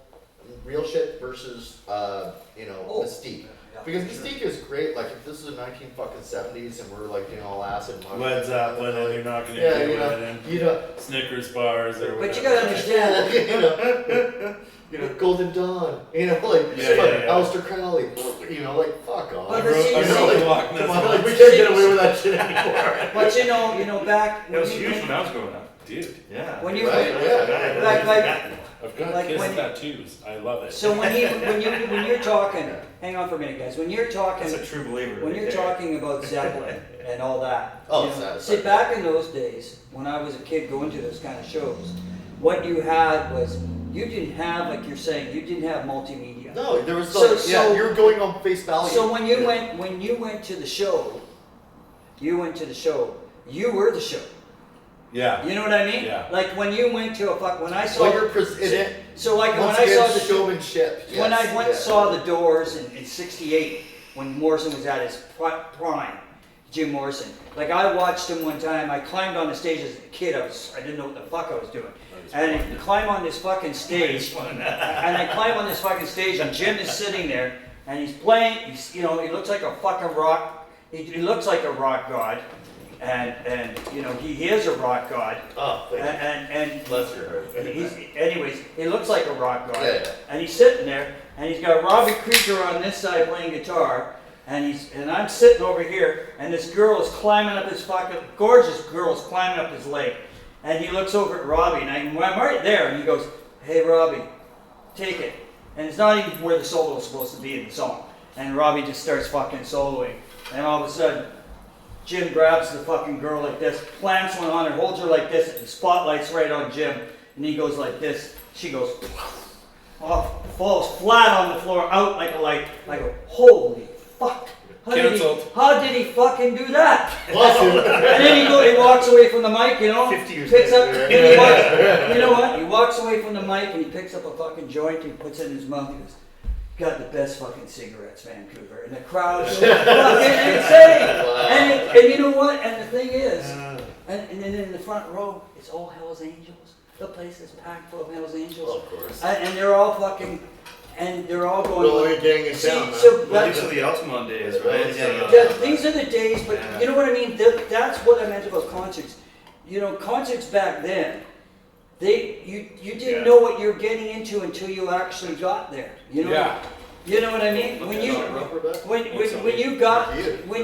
shit versus mystique. Yeah, Because for sure. mystique is great. Like if this is the 1970s and we're like doing all acid, and Led Zeppelin, and you're not going to yeah, do you know, it in you know, Snickers bars or whatever. But you gotta understand. you know, Golden Dawn, you know, like Yeah, fuck, yeah, yeah. Aleister Crowley, you know, like fuck off. But I wrote, see, I you wrote see- the Loch Ness Come on, like we Monster. can't get away with that shit anymore. But you know, back That was you huge think- when I was growing up. Dude, Yeah. When you- Right, yeah. Like- I've got Like kiss when- tattoos. I love it. So when you're talking, hang on for a minute, guys. When you're talking, That's a true believer. when right you're there. talking about Zeppelin and all that, Oh, you know, sad. see, back in those days when I was a kid going to those kind of shows, what you had was you didn't have, like you're saying, you didn't have multimedia. No, there was So- like, yeah, so- you're going on face value. So when you went to the show, you were the show. Yeah. You know what I mean? Yeah. Like when you went to when I saw Well, you're it, so like when once I saw again, the showmanship. when yes, I went and yes. saw the Doors in '68 when Morrison was at his prime, Jim Morrison. Like I watched him one time. I climbed on the stage as a kid. I didn't know what the fuck I was doing. And I climb on this fucking stage, and I climb on this fucking stage, and Jim is sitting there, and he's playing. He looks like a fucking rock. He looks like a rock god, and he is a rock god. Oh, thank you. And Bless your heart. anyways, he looks like a rock god. Yeah, yeah. And he's sitting there, and he's got Robbie Krieger on this side playing guitar, and I'm sitting over here, and this girl is climbing up his gorgeous girl is climbing up his leg. And he looks over at Robbie, and I'm right there, and he goes, "Hey, Robbie, take it." And it's not even where the solo is supposed to be in the song. And Robbie just starts fucking soloing. And all of a sudden, Jim grabs the fucking girl like this, plants one on her, holds her like this, and the spotlight's right on Jim. And he goes like this. She goes, off, falls flat on the floor, out like a light. I go, holy fuck. Cancelled. How did he fucking do that? Bless you. And then he walks away from the mic, 50 years picks up, later. then he walks, you know what? He walks away from the mic and he picks up a fucking joint and he puts it in his mouth. He goes, "Got the best fucking cigarettes, Vancouver." And the crowd goes fucking insane. Wow. And you know what? And the thing is, and then in the front row, it's all Hell's Angels. The place is packed full of Hell's Angels. Of course. And they're all fucking, and they're all going. Well, you're getting in See, town, man. so Well, these are the Altamont days, right? these are the days, but Yeah. you know what I mean? That's what I meant about concerts. You know, concerts back then, you didn't Yeah. know what you're getting into until you actually got there. You know? Yeah. You know what I mean? When you when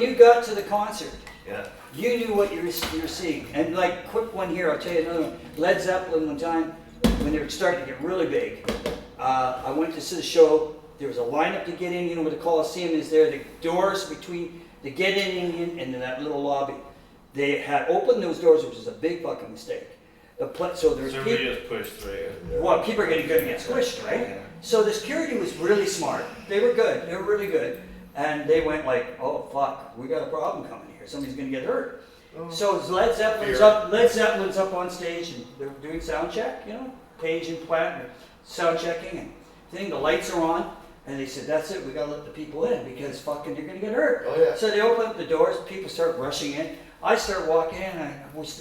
you got to the concert, Yeah. you knew what you were seeing. And like, quick one here, I'll tell you another one. Led Zeppelin one time, when they were starting to get really big, I went to see the show. There was a lineup to get in, where the Coliseum is there. The doors between, to get in and that little lobby. They had opened those doors, which is a big fucking mistake. So there's So people. everybody just pushed through. Well, people are getting good and get squished, right? Yeah. So the security was really smart. They were good. They were really good. And they went like, "Oh, fuck, we got a problem coming here. Somebody's going to get hurt." So Led Zeppelin's up on stage and they're doing sound check, Page and Plant are sound checking and thing, the lights are on, and they said, that's it, we gotta let the people in because fucking they're gonna get hurt. Oh, yeah. So they open up the doors, people start rushing in. I start walking in,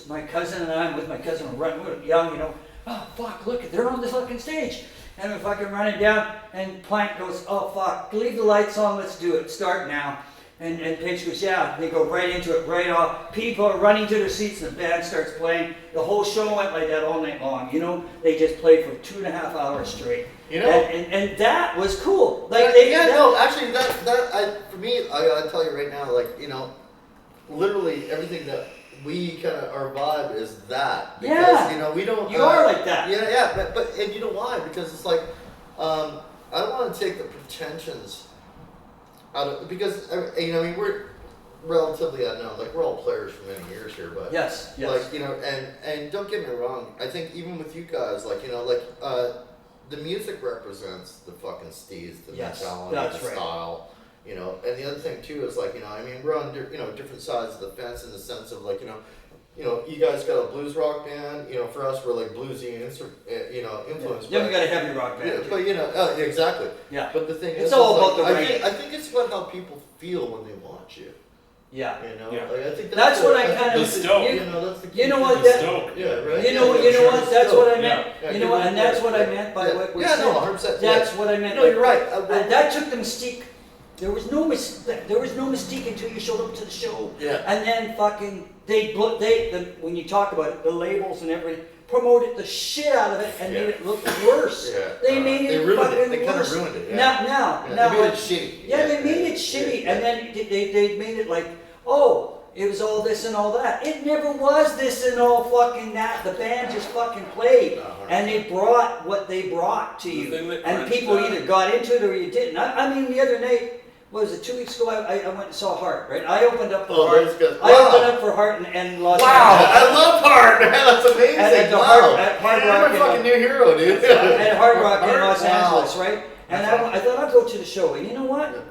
my cousin and I'm with my cousin, we're young, oh fuck, look, they're on this fucking stage. And we're fucking running down, and Plank goes, oh fuck, leave the lights on, let's do it, start now. And Paige goes, yeah, they go right into it, right off. People are running to their seats and the band starts playing. The whole show went like that all night long, They just played for 2.5 hours straight. And that was cool. Actually, for me, I tell you right now, literally everything that we kind of, our vibe is that. Because, we don't. You are like that. Yeah, but and you know why? Because it's like, I don't want to take the pretensions out of, because we're relatively unknown. Like, we're all players for many years here, but yes. and don't get me wrong. I think even with you guys, the music represents the fucking steez, the mentality, the style. And the other thing too is we're on different sides of the fence in the sense of you guys got a blues rock band. For us we're like bluesy influence. Yeah, we got a heavy rock band. Yeah, but exactly. Yeah. But the thing it's all about the range. I think it's about how people feel when they watch you. Yeah. I think that's what I kind of. The stoke. That's the key. You know what? Yeah, right. You know what? That's what I meant. Yeah. You know what? And that's what I meant by what we said. 100%. That's what I meant. No, you're right. And that took the mystique. There was no mystique until you showed up to the show. Yeah. And then fucking when you talk about it, the labels and everything promoted the shit out of it and made it look worse. Yeah. They made it ruined fucking it. They kind worse. of ruined it. Yeah. Now, they made it shitty. Yeah, they made it shitty, and then they made it like, oh, it was all this and all that. It never was this and all fucking that. The band just fucking played, and they brought what they brought to you, and people either got into it or you didn't. I mean, the other night, what was it, 2 weeks ago, I went and saw Heart, right? I opened up for Heart. I opened up for Heart and Los Angeles. I love Heart, man. That's amazing. At Hard Rock. You're a fucking new hero, dude. At Hard Rock in Los Angeles, right? And I thought I'd go to the show, and you know what?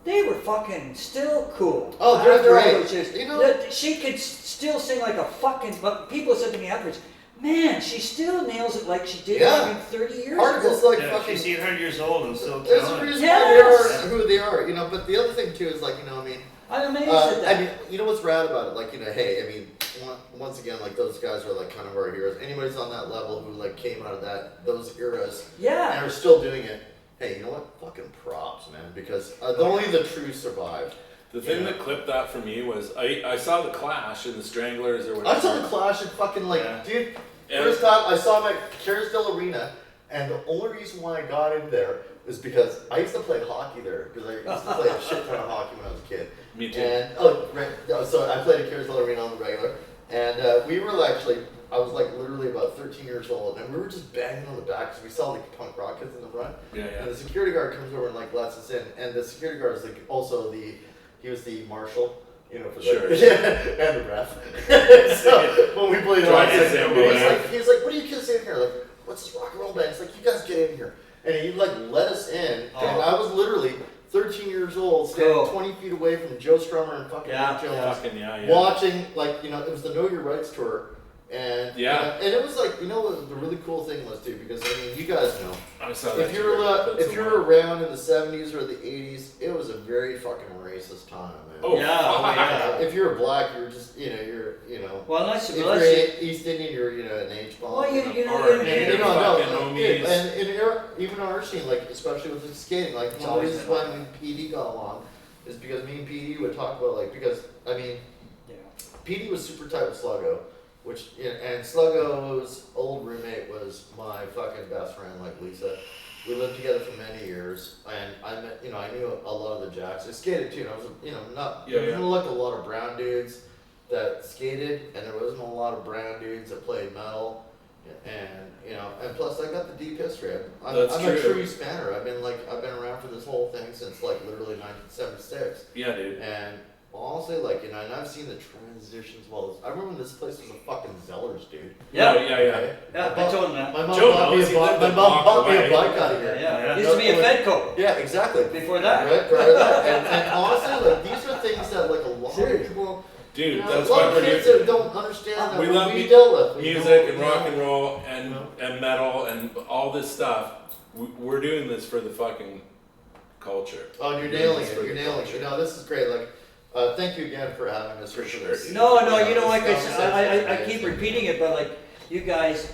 They were fucking still cool. Oh, they're great. She could still sing like a fucking. But people said to me afterwards, "Man, she still nails it like she did 30 years ago." Heart is like fucking. She's 800 years old and still. There's a reason why they are who they are, But the other thing too is I'm amazed at that. you know what's rad about it? Hey, once again, those guys are kind of our heroes. Anybody's on that level who came out of those eras, and are still doing it. Hey, you know what? Fucking props, man, because only the true survive. The thing that clipped that for me was I saw the Clash and the Stranglers or whatever. I saw the Clash and fucking dude. First time I saw my Carousel Arena, and the only reason why I got in there is because I used to play hockey there because I used to play a shit ton of hockey when I was a kid. Me too. And so I played at Carousel Arena on the regular, and we were actually. I was literally about 13 years old, and we were just banging on the back because we saw punk rock kids in the front. Yeah. And the security guard comes over and lets us in, and the security guard is also he was the marshal, for and the ref. So when we played he's like, what are you kids in here? What's this rock and roll band? It's like, you guys get in here, and he let us in, and I was literally 13 years old, standing 20 feet away from Joe Strummer and fucking Nick Jones, watching it was the Know Your Rights tour. And and it was what the really cool thing was too, because you guys know, I saw that if you're around in the 70s or the 80s, it was a very fucking racist time, man. Oh yeah. If you're a black, you're just Well, unless if you're East Indian, you're an H bomb. Well, and even our scene, especially with the skating, one of the reasons why me and PD got along is because me and PD would talk about because PD was super tight with Sluggo. And Sluggo's old roommate was my fucking best friend, Lisa. We lived together for many years, and I met, I knew a lot of the jacks. I skated too, and I was, there wasn't a lot of brown dudes that skated, and there wasn't a lot of brown dudes that played metal, and plus I got the deep history. I'm a true spanner. I've been around for this whole thing since literally 1976. Yeah, dude. And honestly, and I've seen the transitions. I remember when this place was a fucking Zeller's, dude. Yeah. Okay? Yeah, I told him that. My mom bought me a bike out of here. Yeah. Used to be a Fedco. Yeah, exactly. Before that. Right, prior to that. And honestly, these are things that a lot of people Dude, You know, that's a lot why of we're kids here. that don't understand that We what love we dealt with. We music don't, and you rock know, and roll and, you know. and metal and all this stuff. We're doing this for the fucking culture. Oh, and you're We're doing nailing this it. for You're the nailing it. culture. You know, this is great. Like, thank you again for having us. For here sure, this. dude. No, like this I keep conversation is repeating it, but like you guys,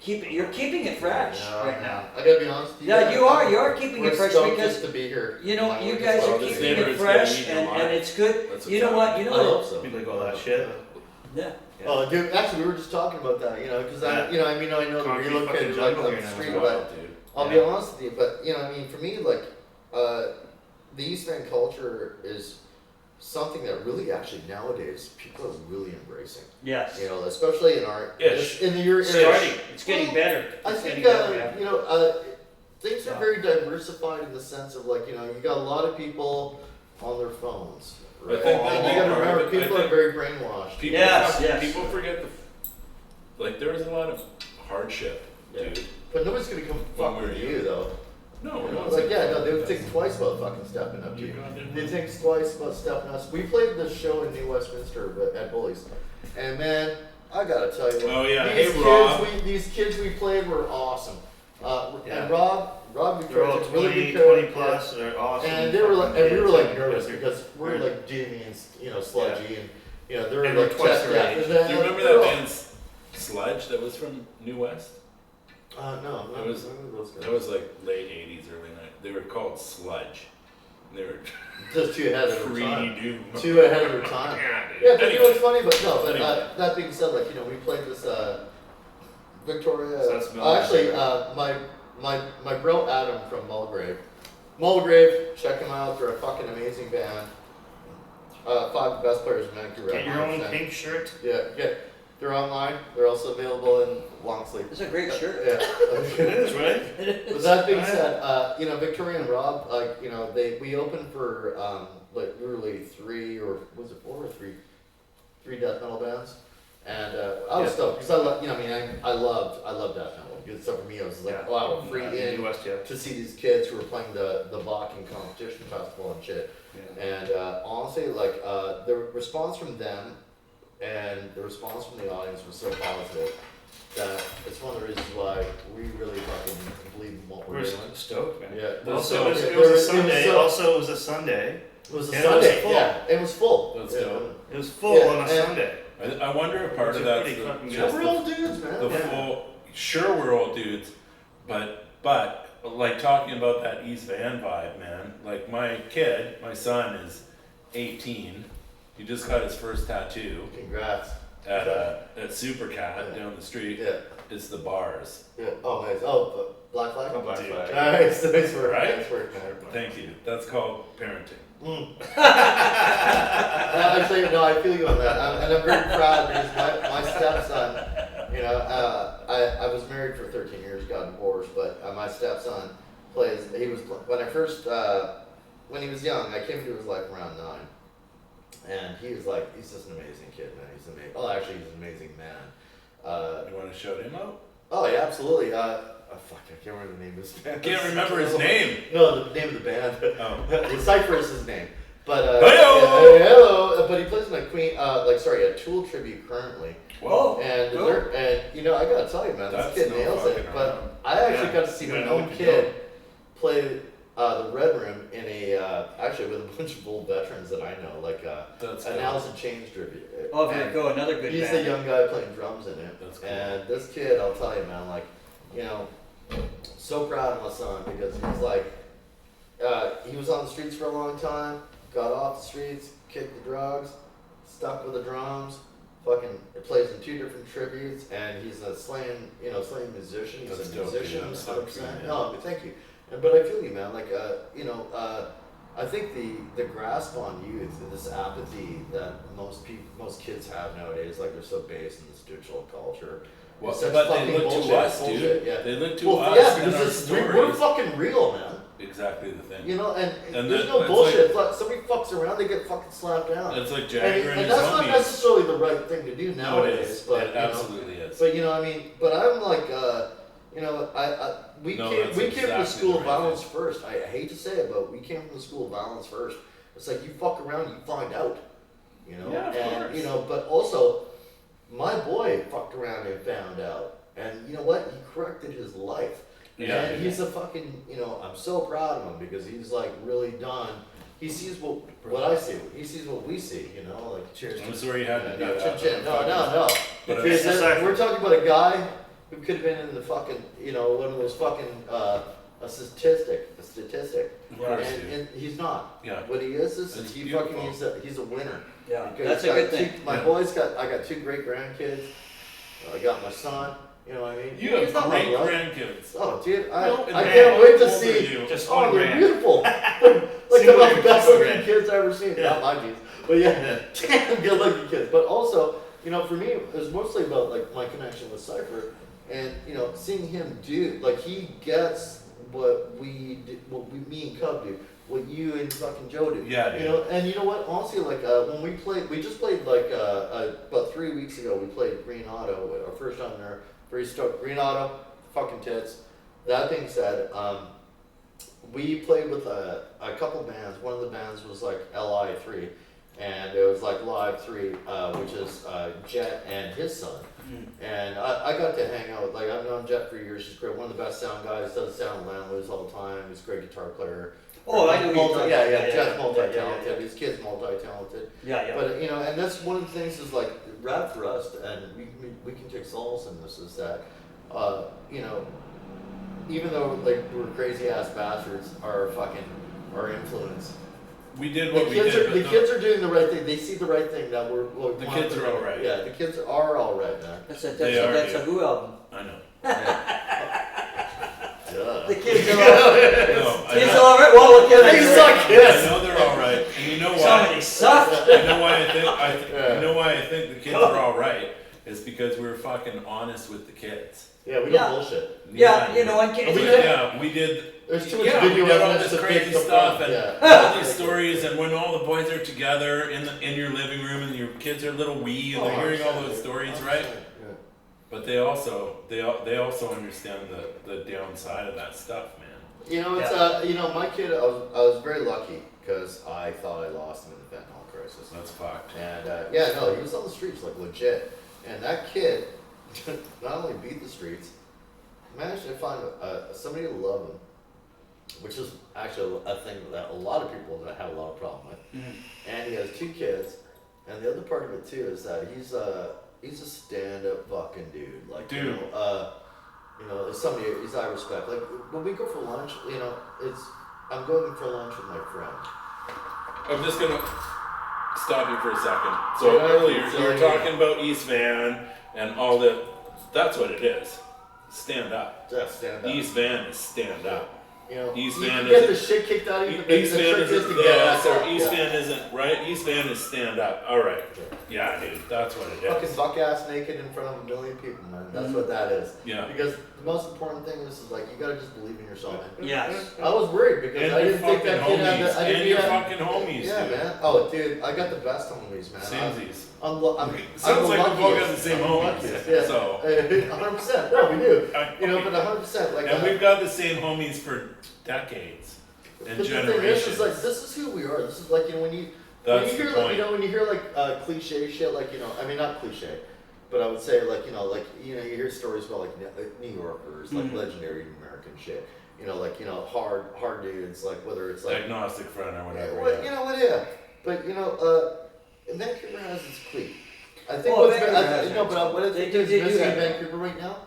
you're keeping it fresh right now. I gotta be honest with you. Yeah, you are keeping We're it fresh stoked because just to be here. you know Like, you we're guys just are Well, like- this keeping it neighborhood's fresh gonna eat your and it's good. That's You know what? I You hope know so. You like all that shit? yeah. Oh, dude, actually, we were just talking about that, you know, because I know the Concrete relocated fucking like jungle on here the now. street, Wow, but dude. I'll be honest with you, but you know, I mean, for me, like, the East End culture is something that really, actually, nowadays, people are really embracing. Yes. You know, especially in our Ish. in the year. Starting. It's getting better. I It's think getting better, yeah. you know, things are Yeah. very diversified in the sense of like, you know, you got a lot of people on their phones. I Right? think And that you gotta they are, remember, but people I are think- very brainwashed. People, Yes, yes. people forget like there was a lot of hardship, Yeah. dude. But nobody's gonna come When fuck we're with young. you though. No, You we're know, not like, saying they would that. think twice about fucking stepping up to you. You goddamn They right. think twice about stepping us. We played this show in New Westminster at Bullies, and man, I gotta tell you, Oh, yeah. these Hey, kids, Rob. these kids we played were awesome. Yeah. And Rob, They're all took really 20, good care 20 of- plus. They're awesome. And they were like, and we were like nervous Yeah. because we're Yeah. like Jimmy and sludgy, and you know they're And they're like twice their age. Do you remember that band Sludge that was from New West? No, It was- none of those guys. That was like late 80s, early 90s. They were called Sludge. And they were Just too ahead of their pretty time. doom. Too ahead of their time. Yeah, dude. Yeah, but you know Anyway. what's funny? But no, but Anyway. that being said, like, you know, we played this Victoria. So that's Melbourne. Actually, my bro Adam from Mulgrave, check them out. They're a fucking amazing band. 5 best players in Vancouver. Get your own 100%. pink shirt. Yeah, they're online. They're also available in long sleeve. It's a great shirt. Yeah. It is, right? With that being said, you know, Victoria and Rob, like, you know, we opened for like literally 3 or was it 4 or 3 death metal bands, and I was Yeah. stoked because I love, you know, I mean, I loved death metal. Good stuff for me. I was like, Yeah. wow, free In in the West, yeah. to see these kids who were playing the Bakken competition festival and shit. Yeah. And honestly, like the response from them and the response from the audience was so positive that it's one of the reasons why we really fucking believe in what we're We're doing. stoked, man. Yeah. Also, So- it was there a was- Sunday. so- Also, it was a Sunday. It was a And it was Sunday. full. Yeah, it was full. That's Yeah. dope. It was full Yeah, on a and- Sunday. I wonder if part It's of a that's pretty fucking good- just We're all dudes, man. the Yeah. full. Sure, we're old dudes, but like talking about that East Van vibe, man. Like my son is 18. He just got his first tattoo Congrats. at Supercat Yeah. down the street. Yeah. It's the bars. Yeah. Oh, nice. Oh, Black Flag? Oh, Black Dude. Flag. Nice. Nice work. Right? Nice work, man. Thank you. That's called parenting. Actually, no, I feel you on that. And I'm very proud because my stepson, you know, I was married for 13 years, got divorced, but my stepson plays, when he was young, I came into his life around 9. And he was like, he's just an amazing kid, man. He's amazing. Oh, actually, he's an amazing man. You want to shout him out? Oh, yeah, absolutely. Fuck, I can't remember the name of his band. I can't remember his name. No, the name of the band. Oh. The Cypher is his name. But Hey-o! hello. But he plays in a Tool tribute currently. Whoa. And Cool. you know, I gotta tell you, man, That's this kid no nails it. fucking But around. I actually Yeah. got to see You my gotta know own what you kid play the Red Room in actually with a bunch of old veterans that I know, like That's an cool. Alice in Chains tribute. Oh, there And you go, another good he's band. the young guy playing drums in it. That's cool. And this kid, I'll tell you, man, like, you know, so proud of my son because he's like, he was on the streets for a long time, got off the streets, kicked the drugs, stuck with the drums, fucking plays in 2 different tributes, and he's a slaying musician. He's That's a dope, musician, dude. That's dope, 100%. yeah. No, but thank you. But I feel you, man. Like, you know, I think the grasp on youth, this apathy that most kids have nowadays, like they're so based in this digital culture. Well, It's such but they fucking look bullshit, to us, bullshit, dude. yeah. They look to Well, us yeah, and because our we're stories. fucking real, man. Exactly the thing. You know, and And there's that- no that's bullshit. like- Like, somebody fucks around, they get fucking slapped down. It's like Jagger and And his that's not homies. necessarily the right thing to do No, it nowadays. is. But, It you know, absolutely is. but you know, I mean, but I'm like, you know, we No, came that's from the exactly school the of right violence first. I hate to say it, but we came from the school of violence first. It's like you fuck around, you find out. you know. Yeah, of and course. you know, but also my boy fucked around and found out, and you know what? He corrected his life. Yeah. And he's a fucking, you know, I'm so proud of him because he's like really done. He sees what I see. He sees what we see, you know, like cheers. I'm sorry you had to do No, that. chin, chin. No. But Because it's a we're talking about a guy who could have been in the fucking, you know, one of those fucking, a statistic. Of course, dude. And he's not. Yeah. What he is That's he beautiful. fucking, he's a winner. Yeah, Because that's a good thing. My boy's I got 2 great grandkids. I got my son. You know what I mean? You have He's not my great brother. grandkids. Oh, dude, I Nope, and can't wait to how old see. are you? Just Oh, one they're grand. beautiful. Like Single the best grand. looking kids I've ever seen. Yeah. Not my kids, but yeah, damn good looking kids. But also, you know, for me, it was mostly about like my connection with Cypher, and you know, seeing him do like he gets what me and Cub do, what you and fucking Joe do. Yeah, dude. You know, and you know what? Honestly, like when we just played like about 3 weeks ago. We played Green Auto, our first time there. Very stoked. Green Auto, fucking tits. That being said, we played with a couple bands. One of the bands was like LI3, and it was like Live 3, which is Jet and his son. And I got to hang out with, like, I've known Jet for years. He's great, one of the best sound guys, does sound landlords all the time. He's a great guitar player. Oh, I know who you're talking Yeah, about. Jet's Yeah. multi-talented. His kid's multi-talented. Yeah. But, you know, and that's one of the things is like, rap for us, and we can take solace in this, is that, you know, even though like we're crazy ass bastards, our influence. We did The what we did. kids but the kids are doing the right thing. They see the right thing that we're. The kids are all right. Yeah, the kids are all right, man. That's a They are, that's a dude. Who album. I know. Yeah. The kids are all right. No, I Kids know. are all right. Well, the kids They are suck, right. yes. I know they're all right. And you know why? Somebody suck. You know why I think Yeah. you know why I think the kids are all right is because we're fucking honest with the kids. Yeah, we Yeah. don't bullshit. Yeah, you know, and We kids. did- we did. There's too much Yeah, video we did all evidence this to crazy fake the stuff fun. and Yeah. all these stories, and when all the boys are together in your living room and your kids are little wee and they're hearing all those stories, right? Yeah. But they also understand the downside of that stuff, man. You know, it's you know, my kid. I was very lucky because I thought I lost him in the fentanyl crisis. That's fucked. And yeah, no, he was on the streets like legit. And that kid not only beat the streets, managed to find somebody to love him, which is actually a thing that a lot of people that have a lot of problem with. And he has 2 kids, and the other part of it too is that he's a stand-up fucking dude. Like, Dude. you know, it's somebody I respect. Like when we go for lunch, you know, I'm going for lunch with my friend. I'm just gonna stop you for a second. So Yeah, earlier so you were yeah. talking about East Van and all the. That's what it is. Stand up. Yeah, stand up. East Van is stand up. You know, East you Van can get isn't- the shit kicked out of you. East the Van trick is isn't. to get Yeah, back so up. East Yeah. Van isn't right. East Van is stand up. All right. Yeah, dude. That's what it Fucking is. buck ass naked in front of a million people, man. That's what that is. Yeah. Because the most important thing is like you gotta just believe in yourself. Yes. I was worried because And I your didn't think fucking that kid had homies. the. I And didn't your have- fucking homies, Yeah, dude. man. Oh, dude, I got the best homies, man. Samesies. I'm Sounds the like we all got luckiest. the same I'm homies. luckiest, Yeah. So. 100%. No, we do. You know, but 100%. Like. And we've got the same homies for decades and But the thing generations. is like this is who we are. This is like when you That's hear the like point. when you hear like cliche shit, like I mean not cliche, but I would say like you hear stories about like New Yorkers, like legendary American shit. Hard dudes, like whether it's like Agnostic friend or whatever. yeah. But Vancouver has its clique. I think Oh, what's Vancouver has but what I think They is do missing in have that. Vancouver right now,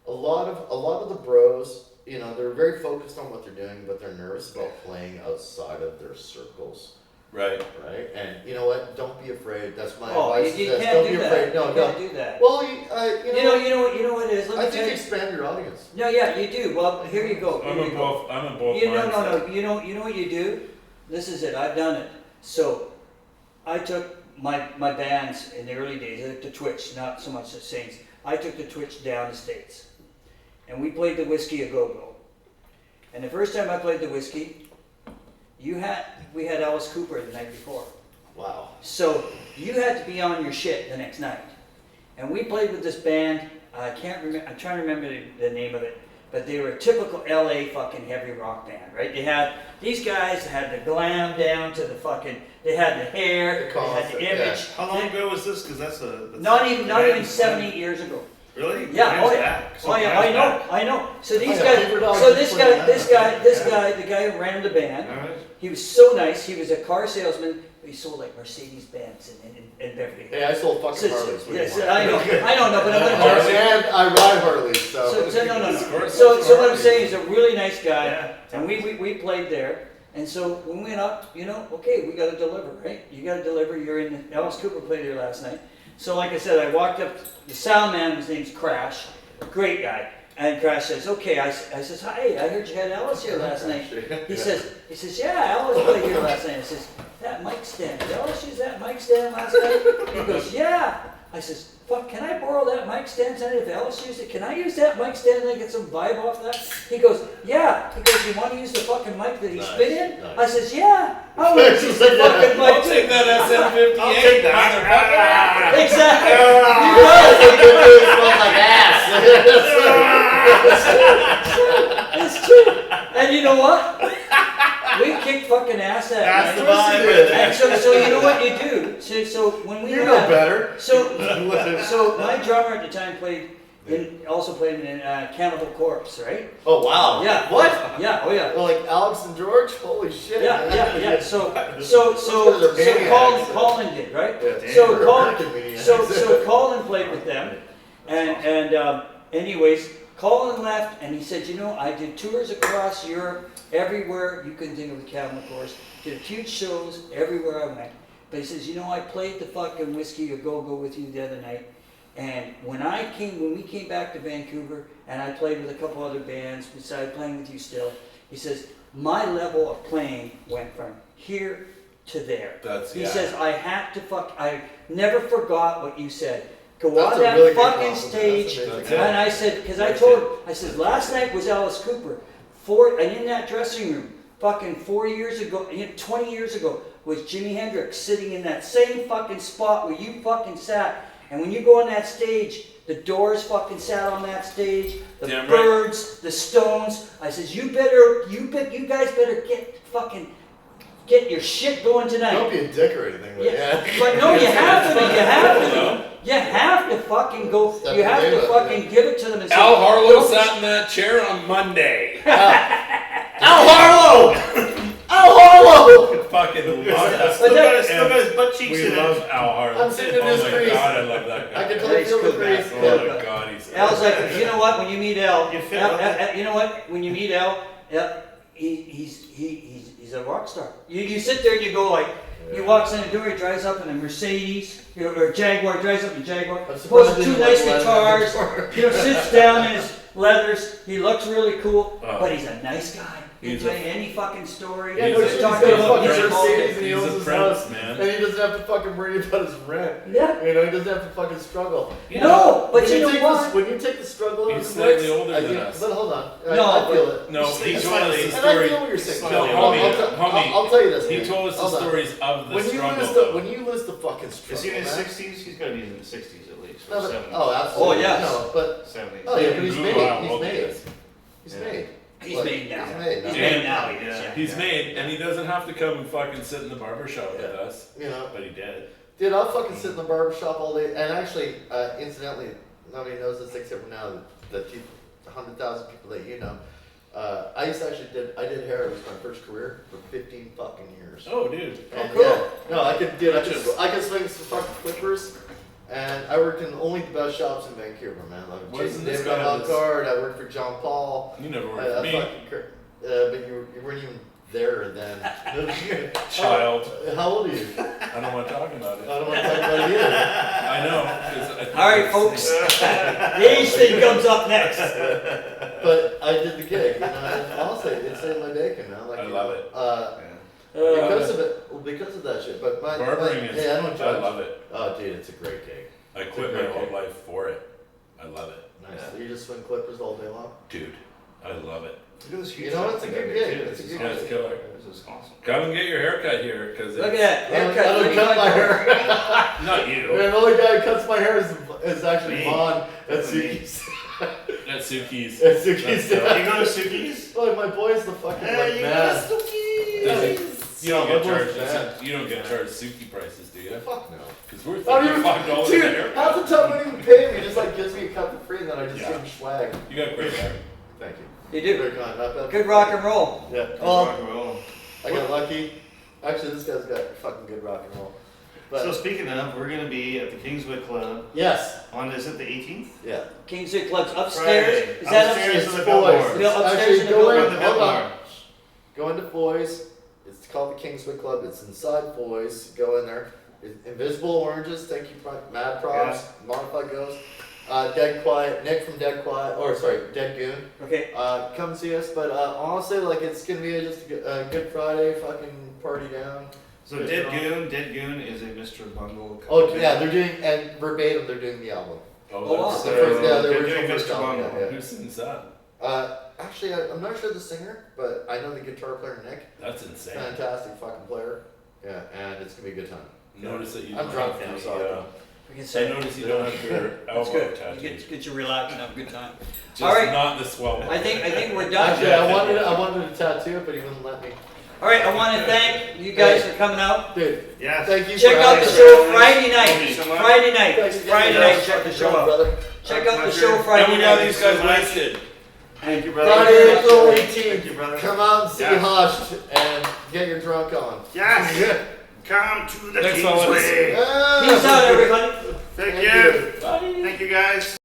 a lot of the bros, they're very focused on what they're doing, but they're nervous about playing outside of their circles, Right. right? And you know what? Don't be afraid. That's my Oh, advice. you is can't don't do be that. afraid. No, You no. can't do that. Well, You know what it is. Let me I tell think you. expand your audience. No, yeah, you do. Well, here you go. I'm Here a you go. both. I'm a both. You know, mindset. no. You know what you do? This is it. I've done it. So, I took my bands in the early days. I took the Twitch, not so much the Saints. I took the Twitch down the States, and we played the Whiskey a Go Go. And the first time I played the Whiskey, we had Alice Cooper the night before. Wow. So you had to be on your shit the next night. And we played with this band. I can't remember. I'm trying to remember the name of it. but they were a typical LA fucking heavy rock band, right? These guys had the glam down to the fucking, they had the hair, they had the image. How long ago was this? Because that's Not even 7, 8 years ago. Really? Yeah, Mine's oh yeah, back. So oh yeah, mine's back. I know. So these I guys, got $100 so this for guy, that. the guy who ran the band, All right. he was so nice. He was a car salesman. He sold like Mercedes Benz in Beverly Hills. Hey, I sold fucking So- Harleys. What do you yes, want? I know, no, but I'm gonna And tell you. I ride Harleys, so. No. So what I'm saying is a really nice guy, and we played there. And so when we went up, okay, we got to deliver, right? You got to deliver. You're in. Alice Cooper played there last night. So like I said, I walked up. The sound man, his name's Crash, great guy. And Crash says, okay. I says, hi. I heard you had Alice here last night. He says, yeah, Alice played here last night. I says, that mic stand. Did Alice use that mic stand last night? He goes, yeah. I says, fuck, can I borrow that mic stand tonight? If Alice used it, can I use that mic stand and get some vibe off that? He goes, yeah. He goes, you want to use the fucking mic that he spit in? Nice. I says, yeah. I want to use the fucking mic. I'll take that SM58. I'll take that. Exactly. It It's true. And you know what? We kicked fucking ass that That's night. the vibe. And so you know what you do? So when we You were know at- better. So my drummer at the time also played in Cannibal Corpse, right? Oh wow. Yeah. What? Yeah. Oh yeah. Well, like Alex and George? Holy shit. Yeah. So Those guys are maniacs. Colin did, right? Yeah, So they're Colin, American maniacs. so Colin played with them, and anyways, Colin left, and he said, I did tours across Europe, everywhere you can think of the Cannibal Corpse, did huge shows everywhere I went. But he says, I played the fucking Whiskey a Go-Go with you the other night, and when we came back to Vancouver, and I played with a couple other bands besides playing with you still, he says, my level of playing went from here to there. He says, I never forgot what you said. Go That's on a that really good fucking compliment. stage. That's amazing. And I said, because I told him, I said, last night was Alice Cooper. And in that dressing room, fucking 20 years ago, was Jimi Hendrix sitting in that same fucking spot where you fucking sat. And when you go on that stage, the Doors fucking sat on that stage, the Birds, the Stones. I says, you guys better get your shit going tonight. Don't be a dick or anything, but yeah. But no, you have to. You have to fucking go. You have to fucking give it to them and say, Al Harlow sat in that chair on Monday. Al Harlow! Fucking love that. Still got his butt cheeks We in love it. Al Harlow. I'm sitting in his Oh my crease. god, I love that guy. I can totally feel the crease. Oh my god, he's. Al's like, you know what? When you meet Al, You fit you know what? When you meet Al, he's a rock star. You sit there and you go like, he walks in the door, he drives up in a Mercedes, or Jaguar, drives up in a Jaguar, I'm pulls surprised two he nice didn't like guitars, leather. sits down in his leathers. He looks really cool, Oh. but he's a nice guy. He'll He's tell a- you any fucking story. Yeah, He's no a- shit, Talk he's got a about fucking music all Mercedes day. and he He's owns a his prince, house. man. And he doesn't have to fucking worry about his rent. Yeah. He doesn't have to fucking struggle. No, but When you know take what? When you take the struggle He's of slightly lyrics, older I than get- us. But hold on. No, I feel it. No, he told us the And I story. feel what you're saying. Slightly I'll older. I'll tell you this. He man. told us the Hold on. stories of the When you struggle. lose though. when you lose the fucking struggle. Is he in his man. 60s? He's got to be in his 60s at least. No, Or but, 70s. oh, absolutely. Oh, yes. No, but 70s. oh yeah, but he's Google made. how He's old he made. is. He's Yeah. made. He's Like, made now. He's made. He's now. made now. He is, Yeah. yeah. He's made, and he doesn't have to come and fucking sit in the barber shop with Yeah. us, You know, but he did. dude, I'll fucking sit in the barber shop all day. And actually, incidentally, nobody knows this except for now that 100,000 people that you know. I used to actually I did hair. It was my first career for 15 fucking years. Oh, dude. And, cool. yeah, no, I could swing some fucking flippers, and I worked in only the best shops in Vancouver, man. Like Wasn't Jason this David guy on this- card. I worked for John Paul. You never worked I for me, but you weren't even there then. child. How old are you? I don't want to talk about I it. don't want to talk about it either. I know. 'cause I think All right, it's- folks. The age thing comes up next. But I did the gig, you know. And honestly, it saved my bacon, man. Like, I you love know, it. because of it, well, because of that shit. But Barbering is. hey, I don't judge. I love it. Oh, dude, it's a great gig. I quit my whole life for it. I love it, Nice. So you just swing clippers all day long. dude. I love it. Look at this huge You know, it's a thing good I gig. did, too. It's a This good is Yeah, it's gig. killer. This is awesome. Come and get your haircut here, because Look at that haircut. I don't cut my hair. Not you. Man, the only guy who cuts my hair is actually Me. Vaughn. That's Me. Ziggy's. That's Suki's. It's Suki's. You go to Suki's? Like my boy's the fucking like you man. go to Suki's. You don't Yeah, get my boy's charged. You don't get charged Suki prices, do you? Fuck no. Because we're I don't even, $5 dude, there. half the time I don't even pay him. He just like gives me a cup for free and then I just Yeah. give him swag. You got great hair. Thank you. You do. Very kind. Not bad. Good rock and roll. Yeah. Rock and roll. I got lucky. Actually, this guy's got fucking good rock and roll. But So speaking of, we're gonna be at the Kingswood Club yes. on, is it the 18th? Yeah. Kingswood Club's upstairs. Friday. Is that Upstairs upstairs? in the Boys. billboard. Bill- upstairs Actually, in the go building. in. The Hold on. billboard. Go into Boys. It's called the Kingswood Club. It's inside Boys. Go in there. Invisible Oranges. Thank you, Mad Props. Modified Ghost. Dead Quiet. Nick from Dead Quiet. Or sorry, Dead Goon. Okay. Come see us. But honestly, like it's gonna be just a Good Friday fucking party down. So Dead Goon is a Mr. Bungle. Oh yeah, they're doing and verbatim they're doing the album. Oh, wow. that's The first, yeah, they're the doing original first Mr. album. Bungle. Yeah, Who sings that? yeah. Actually, I'm not sure the singer, but I know the guitar player Nick. That's insane. Fantastic fucking player. Yeah, and it's gonna be a good time. Notice that you I'm don't drunk have now, the, so We can I say notice you don't have your that's elbow good. tattoo. You get you relaxed and have a good time. Just All right. not the swell. I think we're done. actually, I wanted to tattoo it, but he wouldn't let me. All right. I want to thank you guys for coming out. Dude, Yes. thank you. Check for out the having show me. Friday Thank you night. so much. Friday night. Thanks again, Friday guys. night. Check the show Drunk, out. brother. Check out the Pleasure. show Friday And we got night. these guys so much. wasted. Thank you, brother. Friday, April Thank you, 18th. brother. Come out and see Yeah. Hushed and get your drunk on. Yes. Come to the Thanks, fellas. Kingsway. Peace out, everybody. Thank Thank you. you. Bye. Thank you, guys.